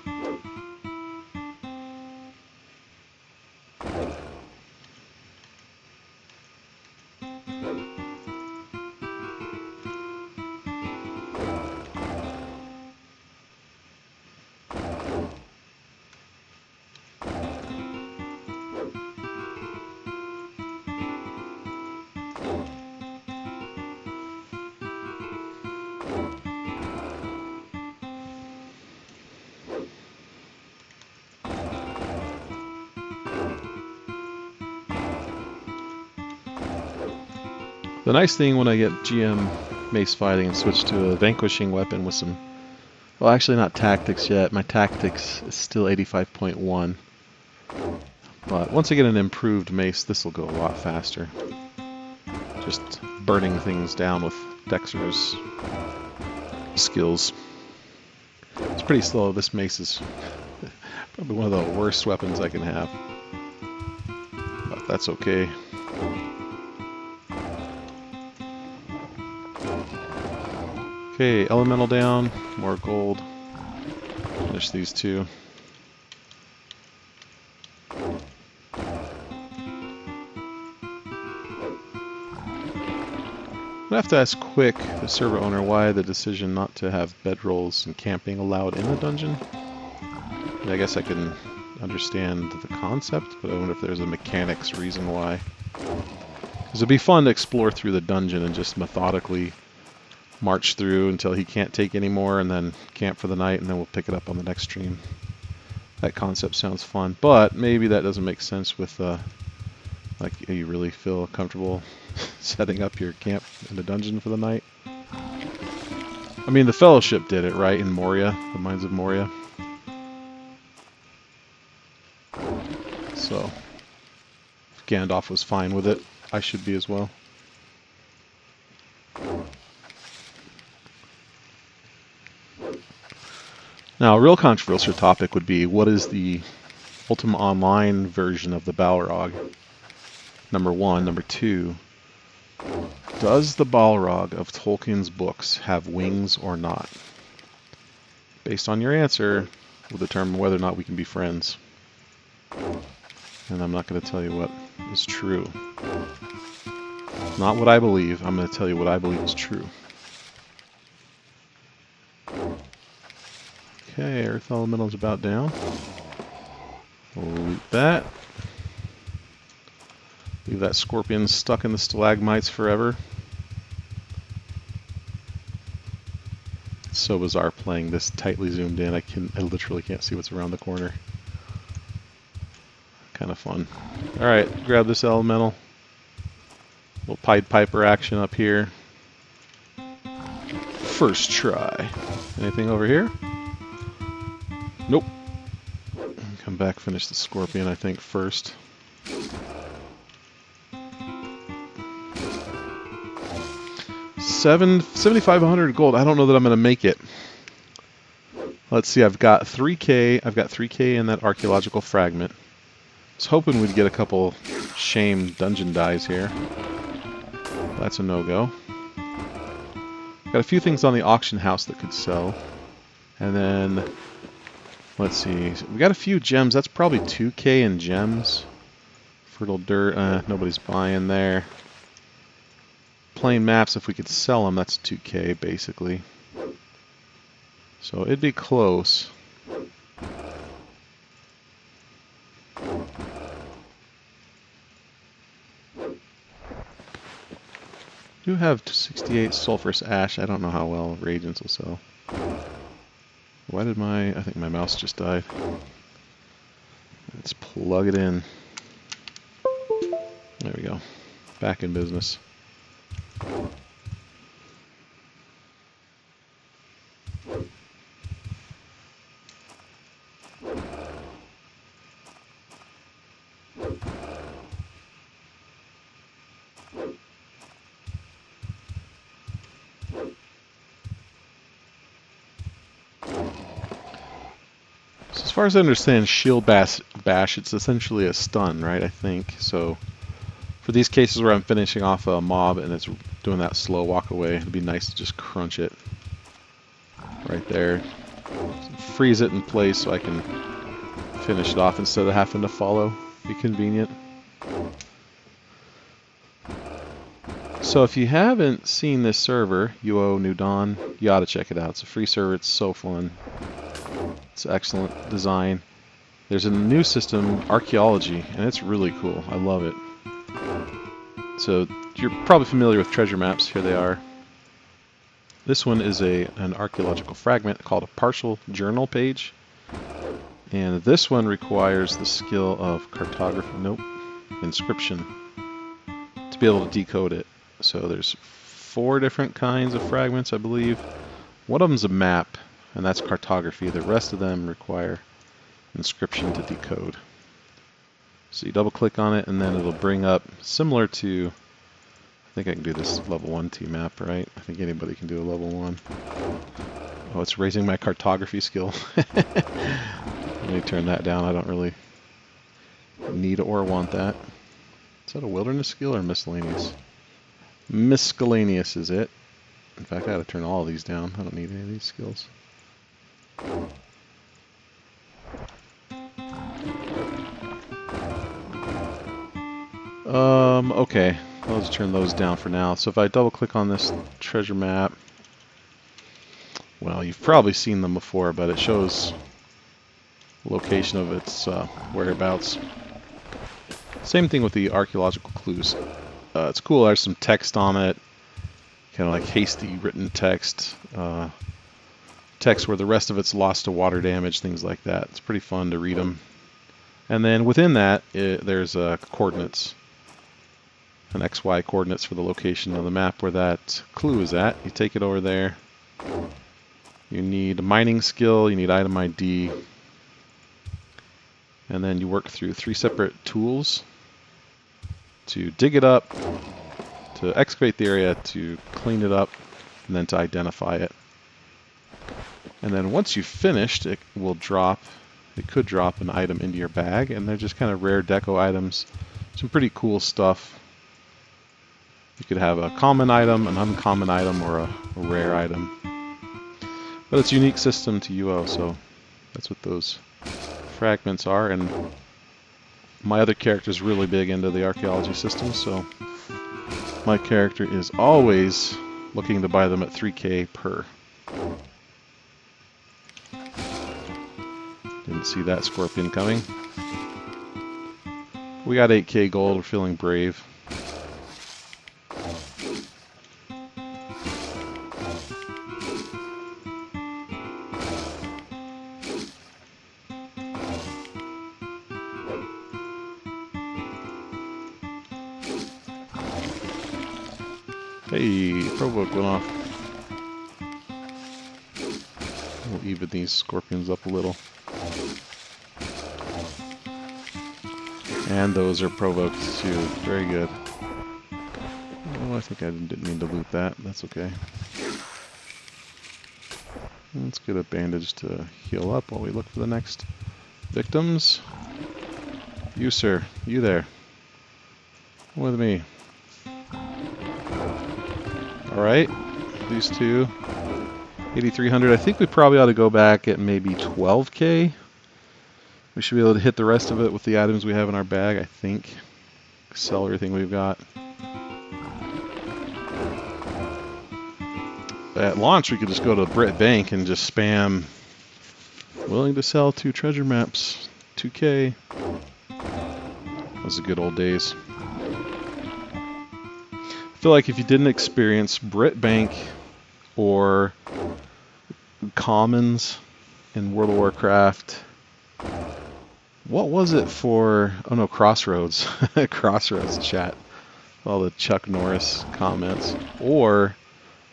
The nice thing when I get GM mace fighting and switch to a vanquishing weapon with some, well, actually not tactics yet. My tactics is still 85.1. But once I get an improved mace, this will go a lot faster. Just burning things down with Dexter's skills. It's pretty slow. This mace is probably one of the worst weapons I can have. But that's okay. Okay, elemental down, more gold. Finish these 2. I have to ask Quick, the server owner, why the decision not to have bedrolls and camping allowed in the dungeon. I guess I can understand the concept, but I wonder if there's a mechanics reason why. Because it'd be fun to explore through the dungeon and just methodically march through until he can't take any more and then camp for the night, and then we'll pick it up on the next stream. That concept sounds fun, but maybe that doesn't make sense with like you really feel comfortable setting up your camp in the dungeon for the night. I mean, the Fellowship did it, right, in Moria, the Mines of Moria. So if Gandalf was fine with it, I should be as well. Now, a real controversial topic would be, what is the Ultima Online version of the Balrog? Number 1. Number 2, does the Balrog of Tolkien's books have wings or not? Based on your answer, we'll determine whether or not we can be friends. And I'm not going to tell you what is true. Not what I believe. I'm going to tell you what I believe is true. Okay, Earth Elemental's about down. We'll loot that. Leave that scorpion stuck in the stalagmites forever. It's so bizarre playing this tightly zoomed in. I literally can't see what's around the corner. Kind of fun. Alright, grab this elemental. Little Pied Piper action up here. First try. Anything over here? Nope. Come back, finish the scorpion, I think, first. $7,500 gold. I don't know that I'm going to make it. Let's see, I've got 3K. I've got 3K in that archaeological fragment. I was hoping we'd get a couple shame dungeon dies here. That's a no-go. Got a few things on the auction house that could sell. And then, let's see, we got a few gems. That's probably 2K in gems. Fertile dirt, nobody's buying there. Plain maps, if we could sell them, that's 2K basically. So it'd be close. Do have 68 sulfurous ash. I don't know how well reagents will sell. Why did I think my mouse just died. Let's plug it in. There we go. Back in business. As far as I understand, shield bash, it's essentially a stun, right? I think so. For these cases where I'm finishing off a mob and it's doing that slow walk away, it'd be nice to just crunch it right there. Freeze it in place so I can finish it off instead of having to follow. Be convenient. So if you haven't seen this server, Ultima New Dawn, you ought to check it out. It's a free server. It's so fun. It's excellent design. There's a new system, archaeology, and it's really cool. I love it. So you're probably familiar with treasure maps. Here they are. This one is an archaeological fragment called a partial journal page. And this one requires the skill of inscription to be able to decode it. So there's 4 different kinds of fragments, I believe. One of them's a map, and that's cartography. The rest of them require inscription to decode. So you double click on it and then it'll bring up, similar to, I think I can do this level 1 T-map, right? I think anybody can do a level 1. Oh, it's raising my cartography skill. Let me turn that down. I don't really need or want that. Is that a wilderness skill or miscellaneous? Miscellaneous is it. In fact, I gotta turn all of these down. I don't need any of these skills. Okay. I'll just turn those down for now. So if I double click on this treasure map, well, you've probably seen them before, but it shows the location of its whereabouts. Same thing with the archaeological clues. It's cool. There's some text on it, kind of like hasty written text. Text where the rest of it's lost to water damage, things like that. It's pretty fun to read them. And then within that, there's coordinates, an XY coordinates for the location of the map where that clue is at. You take it over there. You need a mining skill, you need item ID, and then you work through 3 separate tools to dig it up, to excavate the area, to clean it up, and then to identify it. And then once you've finished, it will drop, it could drop an item into your bag, and they're just kind of rare deco items. Some pretty cool stuff. You could have a common item, an uncommon item, or a rare item. But it's a unique system to UO, so that's what those fragments are. And my other character's really big into the archaeology system, so my character is always looking to buy them at 3k per. Didn't see that scorpion coming. We got 8k gold, we're feeling brave. Hey, provoke went off. We'll even these scorpions up a little. And those are provoked too. Very good. Oh, I think I didn't mean to loot that. That's okay. Let's get a bandage to heal up while we look for the next victims. You, sir. You there. Come with me. Alright. These two. 8,300. I think we probably ought to go back at maybe 12k. We should be able to hit the rest of it with the items we have in our bag, I think. Sell everything we've got. At launch, we could just go to Brit Bank and just spam willing to sell 2 treasure maps. 2k. Those are the good old days. I feel like if you didn't experience Brit Bank or Commons in World of Warcraft, what was it for? Oh no, Crossroads. Crossroads chat. All the Chuck Norris comments. Or,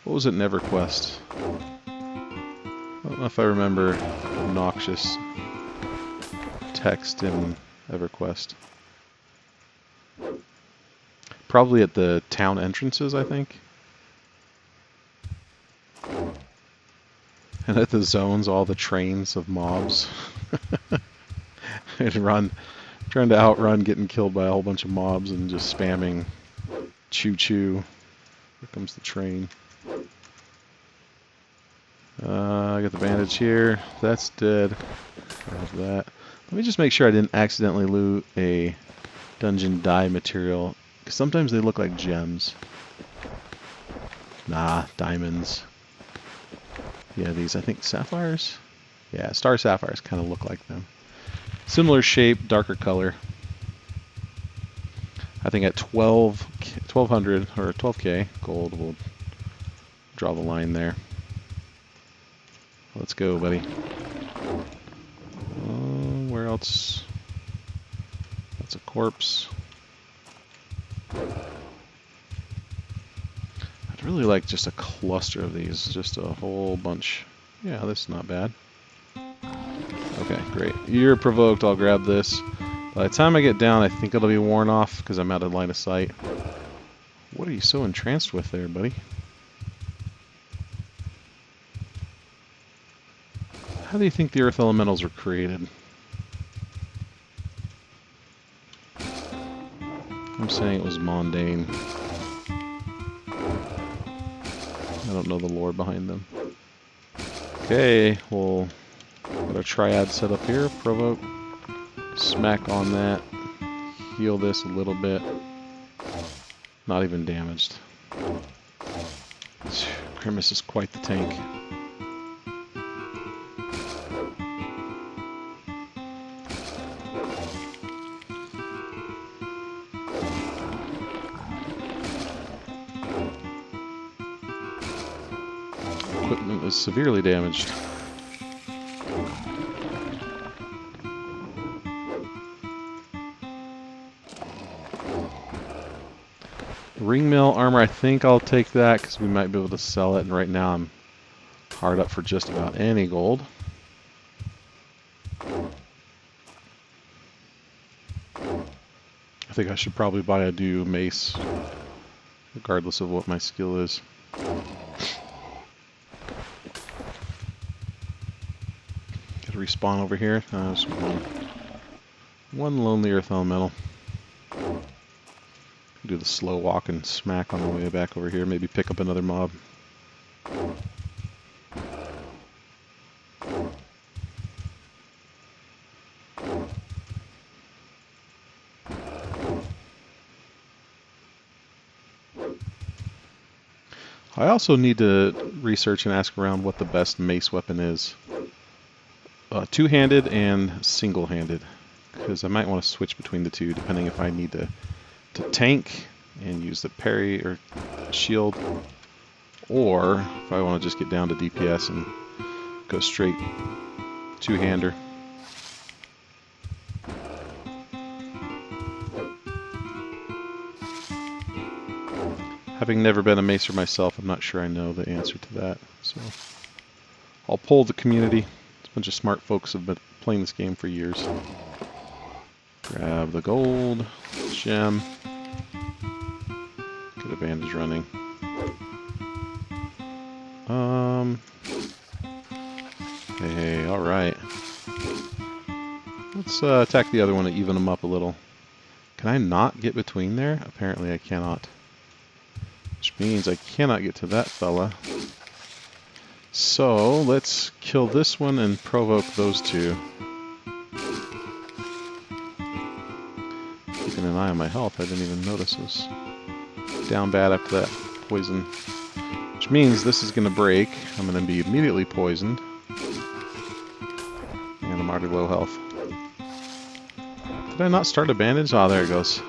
what was it, EverQuest? I don't know if I remember obnoxious text in EverQuest. Probably at the town entrances, I think. And at the zones, all the trains of mobs. And trying to outrun getting killed by a whole bunch of mobs and just spamming choo-choo. Here comes the train. I got the bandage here. That's dead. I have that. Let me just make sure I didn't accidentally loot a dungeon dye material. Because sometimes they look like gems. Nah, diamonds. Yeah, these, I think, sapphires? Yeah, star sapphires kind of look like them. Similar shape, darker color. I think at 1200 or 12k gold, we'll draw the line there. Let's go, buddy. Where else? That's a corpse. I'd really like just a cluster of these, just a whole bunch. Yeah, this is not bad. Okay, great. You're provoked, I'll grab this. By the time I get down, I think it'll be worn off because I'm out of line of sight. What are you so entranced with there, buddy? How do you think the earth elementals were created? I'm saying it was mundane. I don't know the lore behind them. Okay, we'll got our triad set up here. Provoke. Smack on that. Heal this a little bit. Not even damaged. Grimace is quite the tank. Equipment is severely damaged. Ring mill armor, I think I'll take that because we might be able to sell it, and right now I'm hard up for just about any gold. I think I should probably buy a new mace, regardless of what my skill is. Gotta respawn over here. Just one lonely earth elemental. Do the slow walk and smack on the way back over here. Maybe pick up another mob. I also need to research and ask around what the best mace weapon is. Two-handed and single-handed, because I might want to switch between the two depending if I need to tank and use the parry or shield, or if I want to just get down to DPS and go straight two-hander. Having never been a macer myself, I'm not sure I know the answer to that. So I'll poll the community. It's a bunch of smart folks have been playing this game for years. Grab the gold gem. Get a bandage running. Hey, all right. Let's attack the other one to even them up a little. Can I not get between there? Apparently I cannot. Which means I cannot get to that fella. So let's kill this one and provoke those two. Keeping an eye on my health, I didn't even notice this. Down bad after that poison. Which means this is going to break. I'm going to be immediately poisoned. And I'm already low health. Did I not start a bandage? Oh, there it goes.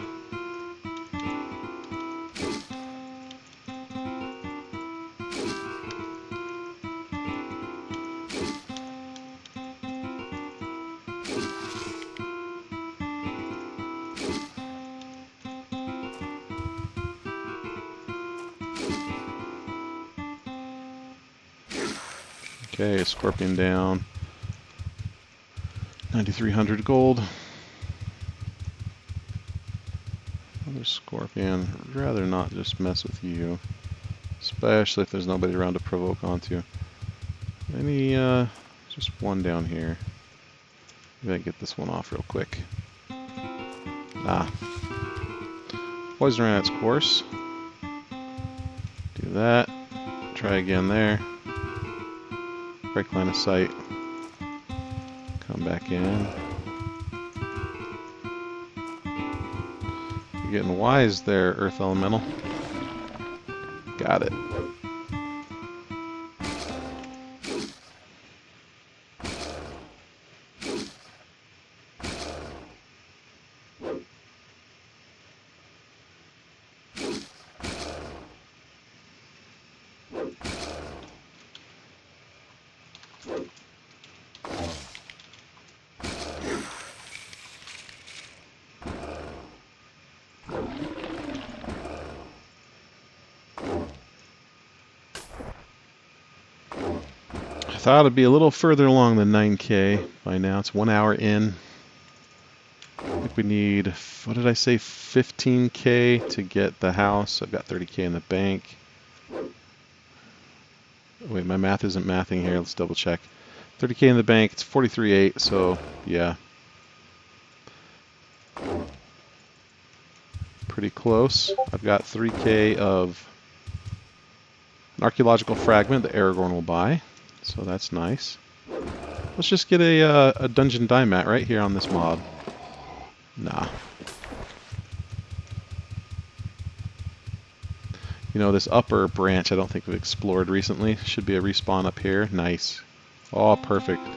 Okay, scorpion down. 9,300 gold. Another scorpion. I'd rather not just mess with you. Especially if there's nobody around to provoke onto. Any, just one down here. Maybe I can get this one off real quick. Ah. Poison ran its course. Do that. Try again there. Break line of sight. Come back in. You're getting wise there, Earth Elemental. Got it. I thought it'd be a little further along than 9K by now. It's 1 hour in. I think we need, what did I say, 15K to get the house. I've got 30K in the bank. Wait, my math isn't mathing here. Let's double check. 30K in the bank. It's 43.8, so yeah. Pretty close. I've got 3K of an archaeological fragment that Aragorn will buy. So that's nice. Let's just get a dungeon die mat right here on this mob. Nah. You know, this upper branch I don't think we've explored recently. Should be a respawn up here. Nice. Oh, perfect.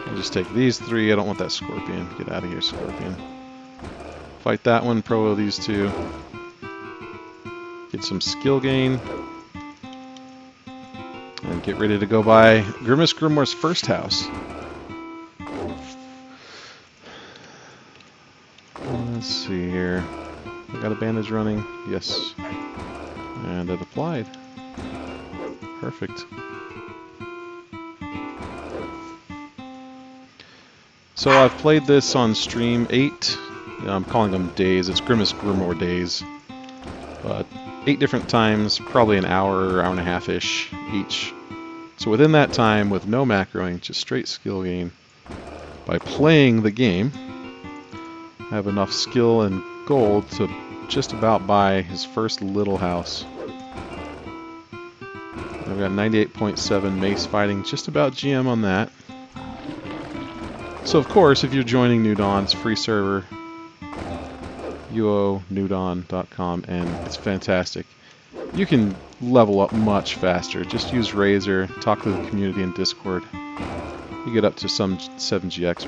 I'll just take these three. I don't want that scorpion. Get out of here, scorpion. Fight that one, pro these two. Get some skill gain. And get ready to go buy Grimace Grimoir's first house. Let's see here. I got a bandage running. Yes. And it applied. Perfect. So I've played this on stream 8. I'm calling them days. It's Grimace Grimoir days. 8 different times, probably an hour and a half-ish each. So within that time, with no macroing, just straight skill gain, by playing the game, I have enough skill and gold to just about buy his first little house. I've got 98.7 mace fighting, just about GM on that. So of course, if you're joining New Dawn, it's a free server, uonewdawn.com, and it's fantastic. You can level up much faster. Just use Razor, talk to the community in Discord. You get up to some 7x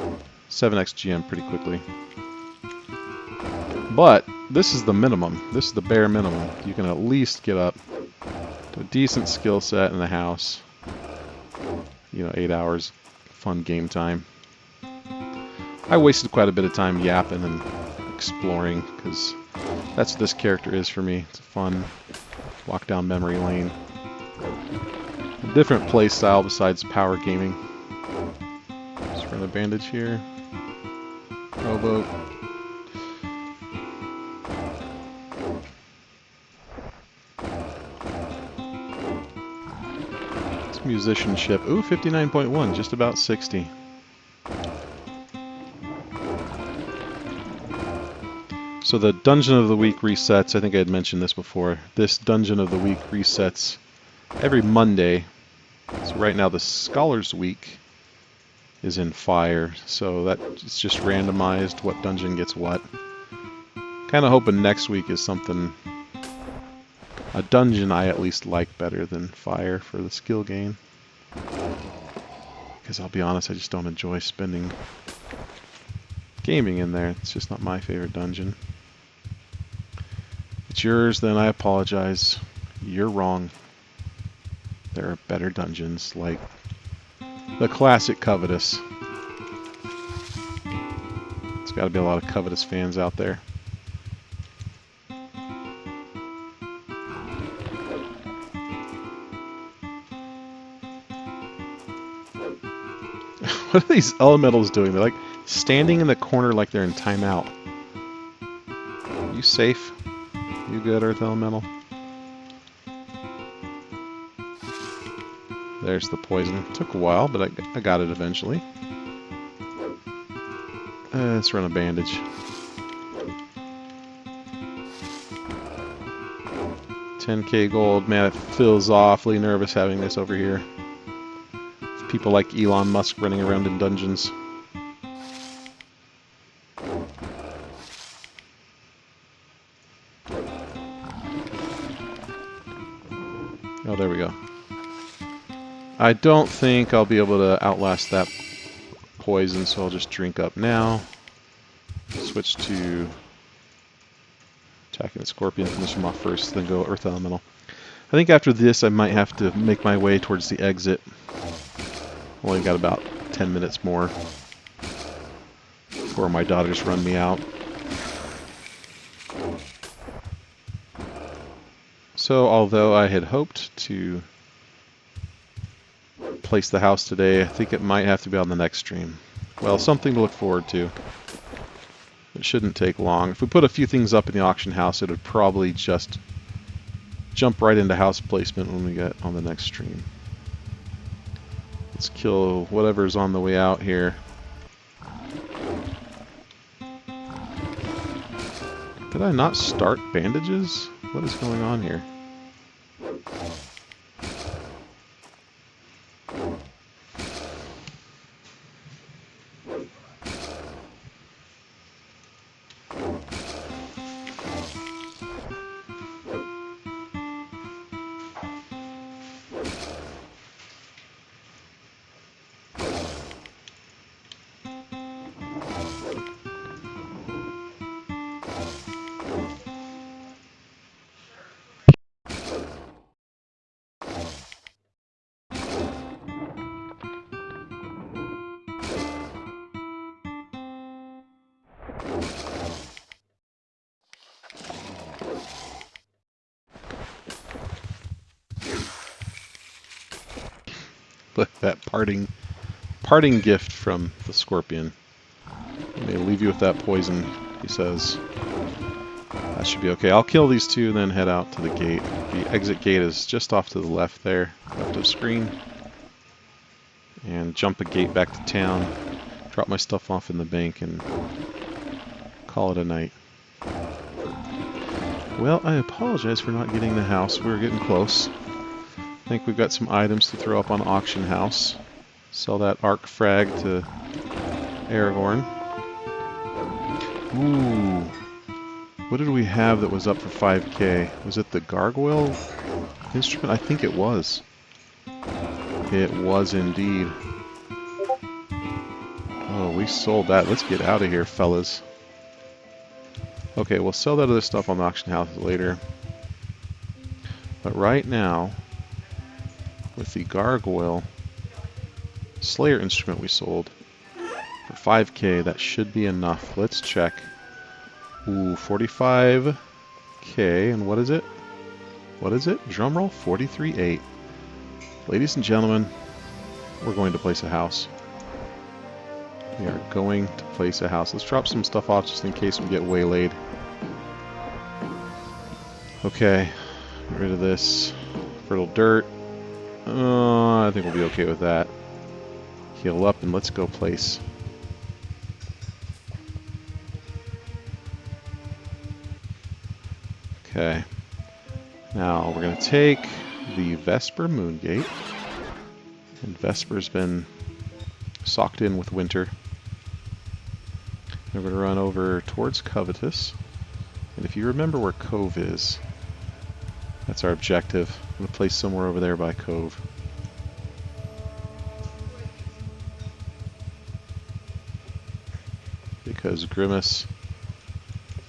GM pretty quickly. But this is the minimum. This is the bare minimum. You can at least get up to a decent skill set in the house. You know, 8 hours fun game time. I wasted quite a bit of time yapping and exploring because that's what this character is for me. It's a fun walk down memory lane. A different play style besides power gaming. Just run a bandage here. Elbow. It's musicianship. Ooh, 59.1, just about 60. So the Dungeon of the Week resets, I think I had mentioned this before. This Dungeon of the Week resets every Monday. So right now the Scholars Week is in Fire, so that it's just randomized what dungeon gets what. Kind of hoping next week is something, a dungeon I at least like better than Fire for the skill gain. Because I'll be honest, I just don't enjoy spending gaming in there. It's just not my favorite dungeon. If it's yours, then I apologize. You're wrong. There are better dungeons, like the classic Covetous. There's got to be a lot of Covetous fans out there. What are these elementals doing? They're like standing in the corner like they're in timeout. You safe? You good, Earth Elemental? There's the poison. Took a while, but I got it eventually. Let's run a bandage. $10K gold. Man, it feels awfully nervous having this over here. People like Elon Musk running around in dungeons. Oh, there we go. I don't think I'll be able to outlast that poison, so I'll just drink up now. Switch to attacking the scorpion, finish him off first, then go Earth Elemental. I think after this I might have to make my way towards the exit. Only got about 10 minutes more before my daughters run me out. So, although I had hoped to place the house today, I think it might have to be on the next stream. Well, something to look forward to. It shouldn't take long. If we put a few things up in the auction house, it would probably just jump right into house placement when we get on the next stream. Let's kill whatever's on the way out here. Did I not start bandages? What is going on here? Look, that parting gift from the scorpion. I may leave you with that poison, he says. That should be okay. I'll kill these two and then head out to the gate. The exit gate is just off to the left there, left of screen. And jump a gate back to town, drop my stuff off in the bank, and call it a night. Well, I apologize for not getting the house. We were getting close. I think we've got some items to throw up on auction house. Sell that arc frag to Aragorn. Ooh. What did we have that was up for 5k? Was it the gargoyle instrument? I think it was. It was indeed. Oh, we sold that. Let's get out of here, fellas. Okay, we'll sell that other stuff on the auction house later. But right now, with the gargoyle slayer instrument we sold for 5k, that should be enough. Let's check. Ooh, 45k, and what is it? What is it? Drumroll, 43.8. Ladies and gentlemen, we're going to place a house. We are going to place a house. Let's drop some stuff off just in case we get waylaid. Okay, get rid of this fertile dirt. I think we'll be okay with that. Heal up and let's go place. Okay, now we're going to take the Vesper Moongate. And Vesper's been socked in with winter. We're going to run over towards Covetous. And if you remember where Cove is, that's our objective. I'm going to place somewhere over there by Cove. Because Grimace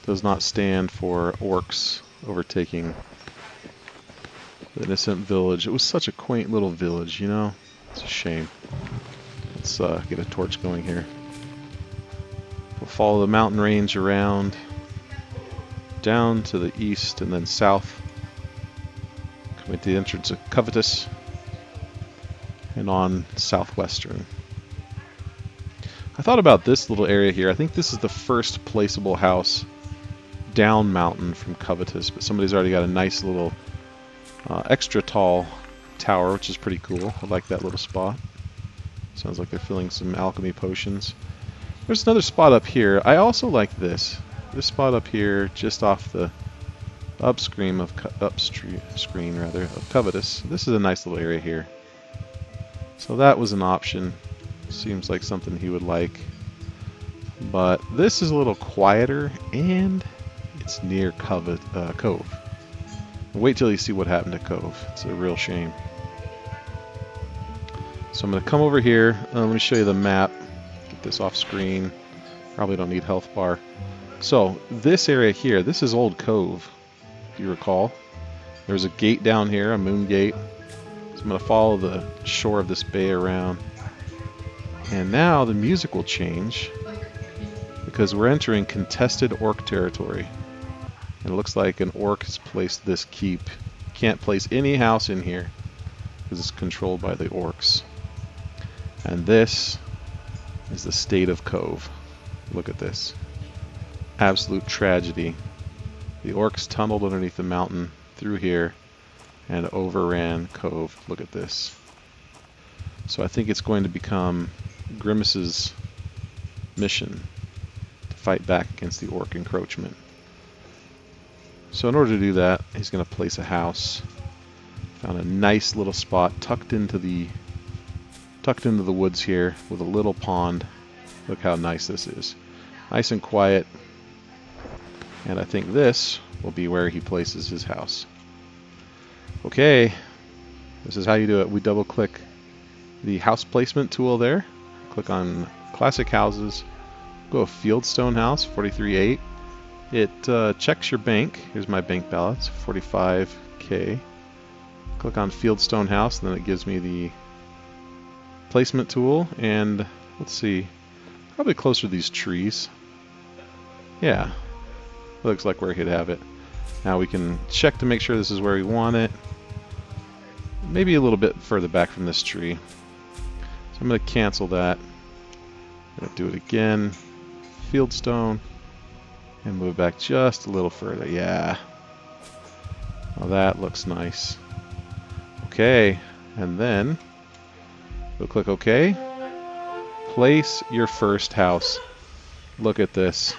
does not stand for orcs overtaking the innocent village. It was such a quaint little village, you know? It's a shame. Let's get a torch going here. We'll follow the mountain range around, down to the east and then south. Come into the entrance of Covetous and on southwestern. I thought about this little area here. I think this is the first placeable house down mountain from Covetous, but somebody's already got a nice little extra tall tower, which is pretty cool. I like that little spot. Sounds like they're filling some alchemy potions. There's another spot up here. I also like this. This spot up here, just off the upstream of Covetous. This is a nice little area here. So that was an option. Seems like something he would like. But this is a little quieter, and it's near Cove. Wait till you see what happened to Cove. It's a real shame. So I'm going to come over here. Let me show you the map. Get this off screen. Probably don't need health bar. So this area here, this is Old Cove, if you recall. There's a gate down here, a moon gate. So I'm going to follow the shore of this bay around. And now the music will change because we're entering contested orc territory. And it looks like an orc has placed this keep. Can't place any house in here because it's controlled by the orcs. And this is the state of Cove. Look at this. Absolute tragedy. The orcs tunneled underneath the mountain through here and overran Cove. Look at this. So I think it's going to become Grimace's mission to fight back against the orc encroachment. So in order to do that, he's going to place a house. Found a nice little spot tucked into the woods here with a little pond. Look how nice this is. Nice and quiet. And I think this will be where he places his house. Okay, this is how you do it. We double click the house placement tool there. Click on classic houses. Go Fieldstone house, 43.8. It checks your bank. Here's my bank balance, 45k. Click on Fieldstone house, and then it gives me the placement tool. And let's see, probably closer to these trees. Yeah, looks like where he'd have it. Now we can check to make sure this is where we want it. Maybe a little bit further back from this tree. So I'm going to cancel that. I'm going to do it again. Fieldstone. And move back just a little further. Yeah. Well, that looks nice. Okay. And then we'll click OK. Place your first house. Look at this.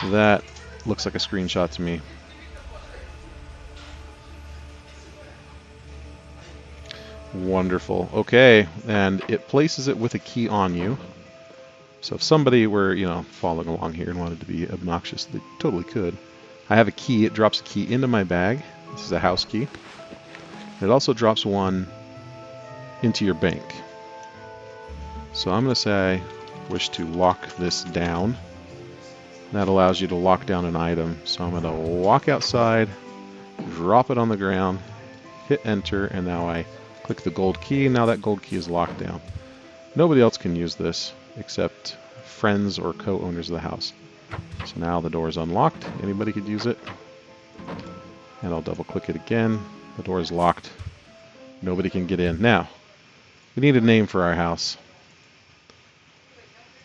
That looks like a screenshot to me. Wonderful. Okay, and it places it with a key on you. So if somebody were, following along here and wanted to be obnoxious, they totally could. I have a key. It drops a key into my bag. This is a house key. It also drops one into your bank. So I'm going to say I wish to lock this down. That allows you to lock down an item. So I'm going to walk outside, drop it on the ground, hit enter, and now I click the gold key. Now that gold key is locked down. Nobody else can use this except friends or co-owners of the house. So now the door is unlocked. Anybody could use it. And I'll double click it again. The door is locked. Nobody can get in. Now, we need a name for our house.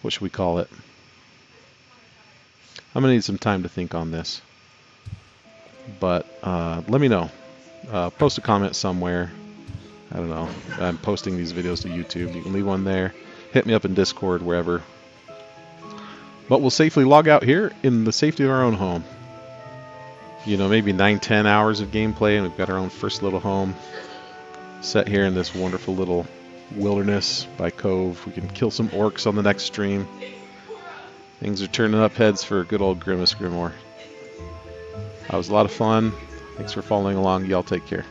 What should we call it? I'm going to need some time to think on this. But let me know. Post a comment somewhere. I don't know. I'm posting these videos to YouTube. You can leave one there. Hit me up in Discord, wherever. But we'll safely log out here in the safety of our own home. Maybe 9-10 hours of gameplay, and we've got our own first little home set here in this wonderful little wilderness by Cove. We can kill some orcs on the next stream. Things are turning up heads for good old Grimace Grimoire. That was a lot of fun. Thanks for following along. Y'all take care.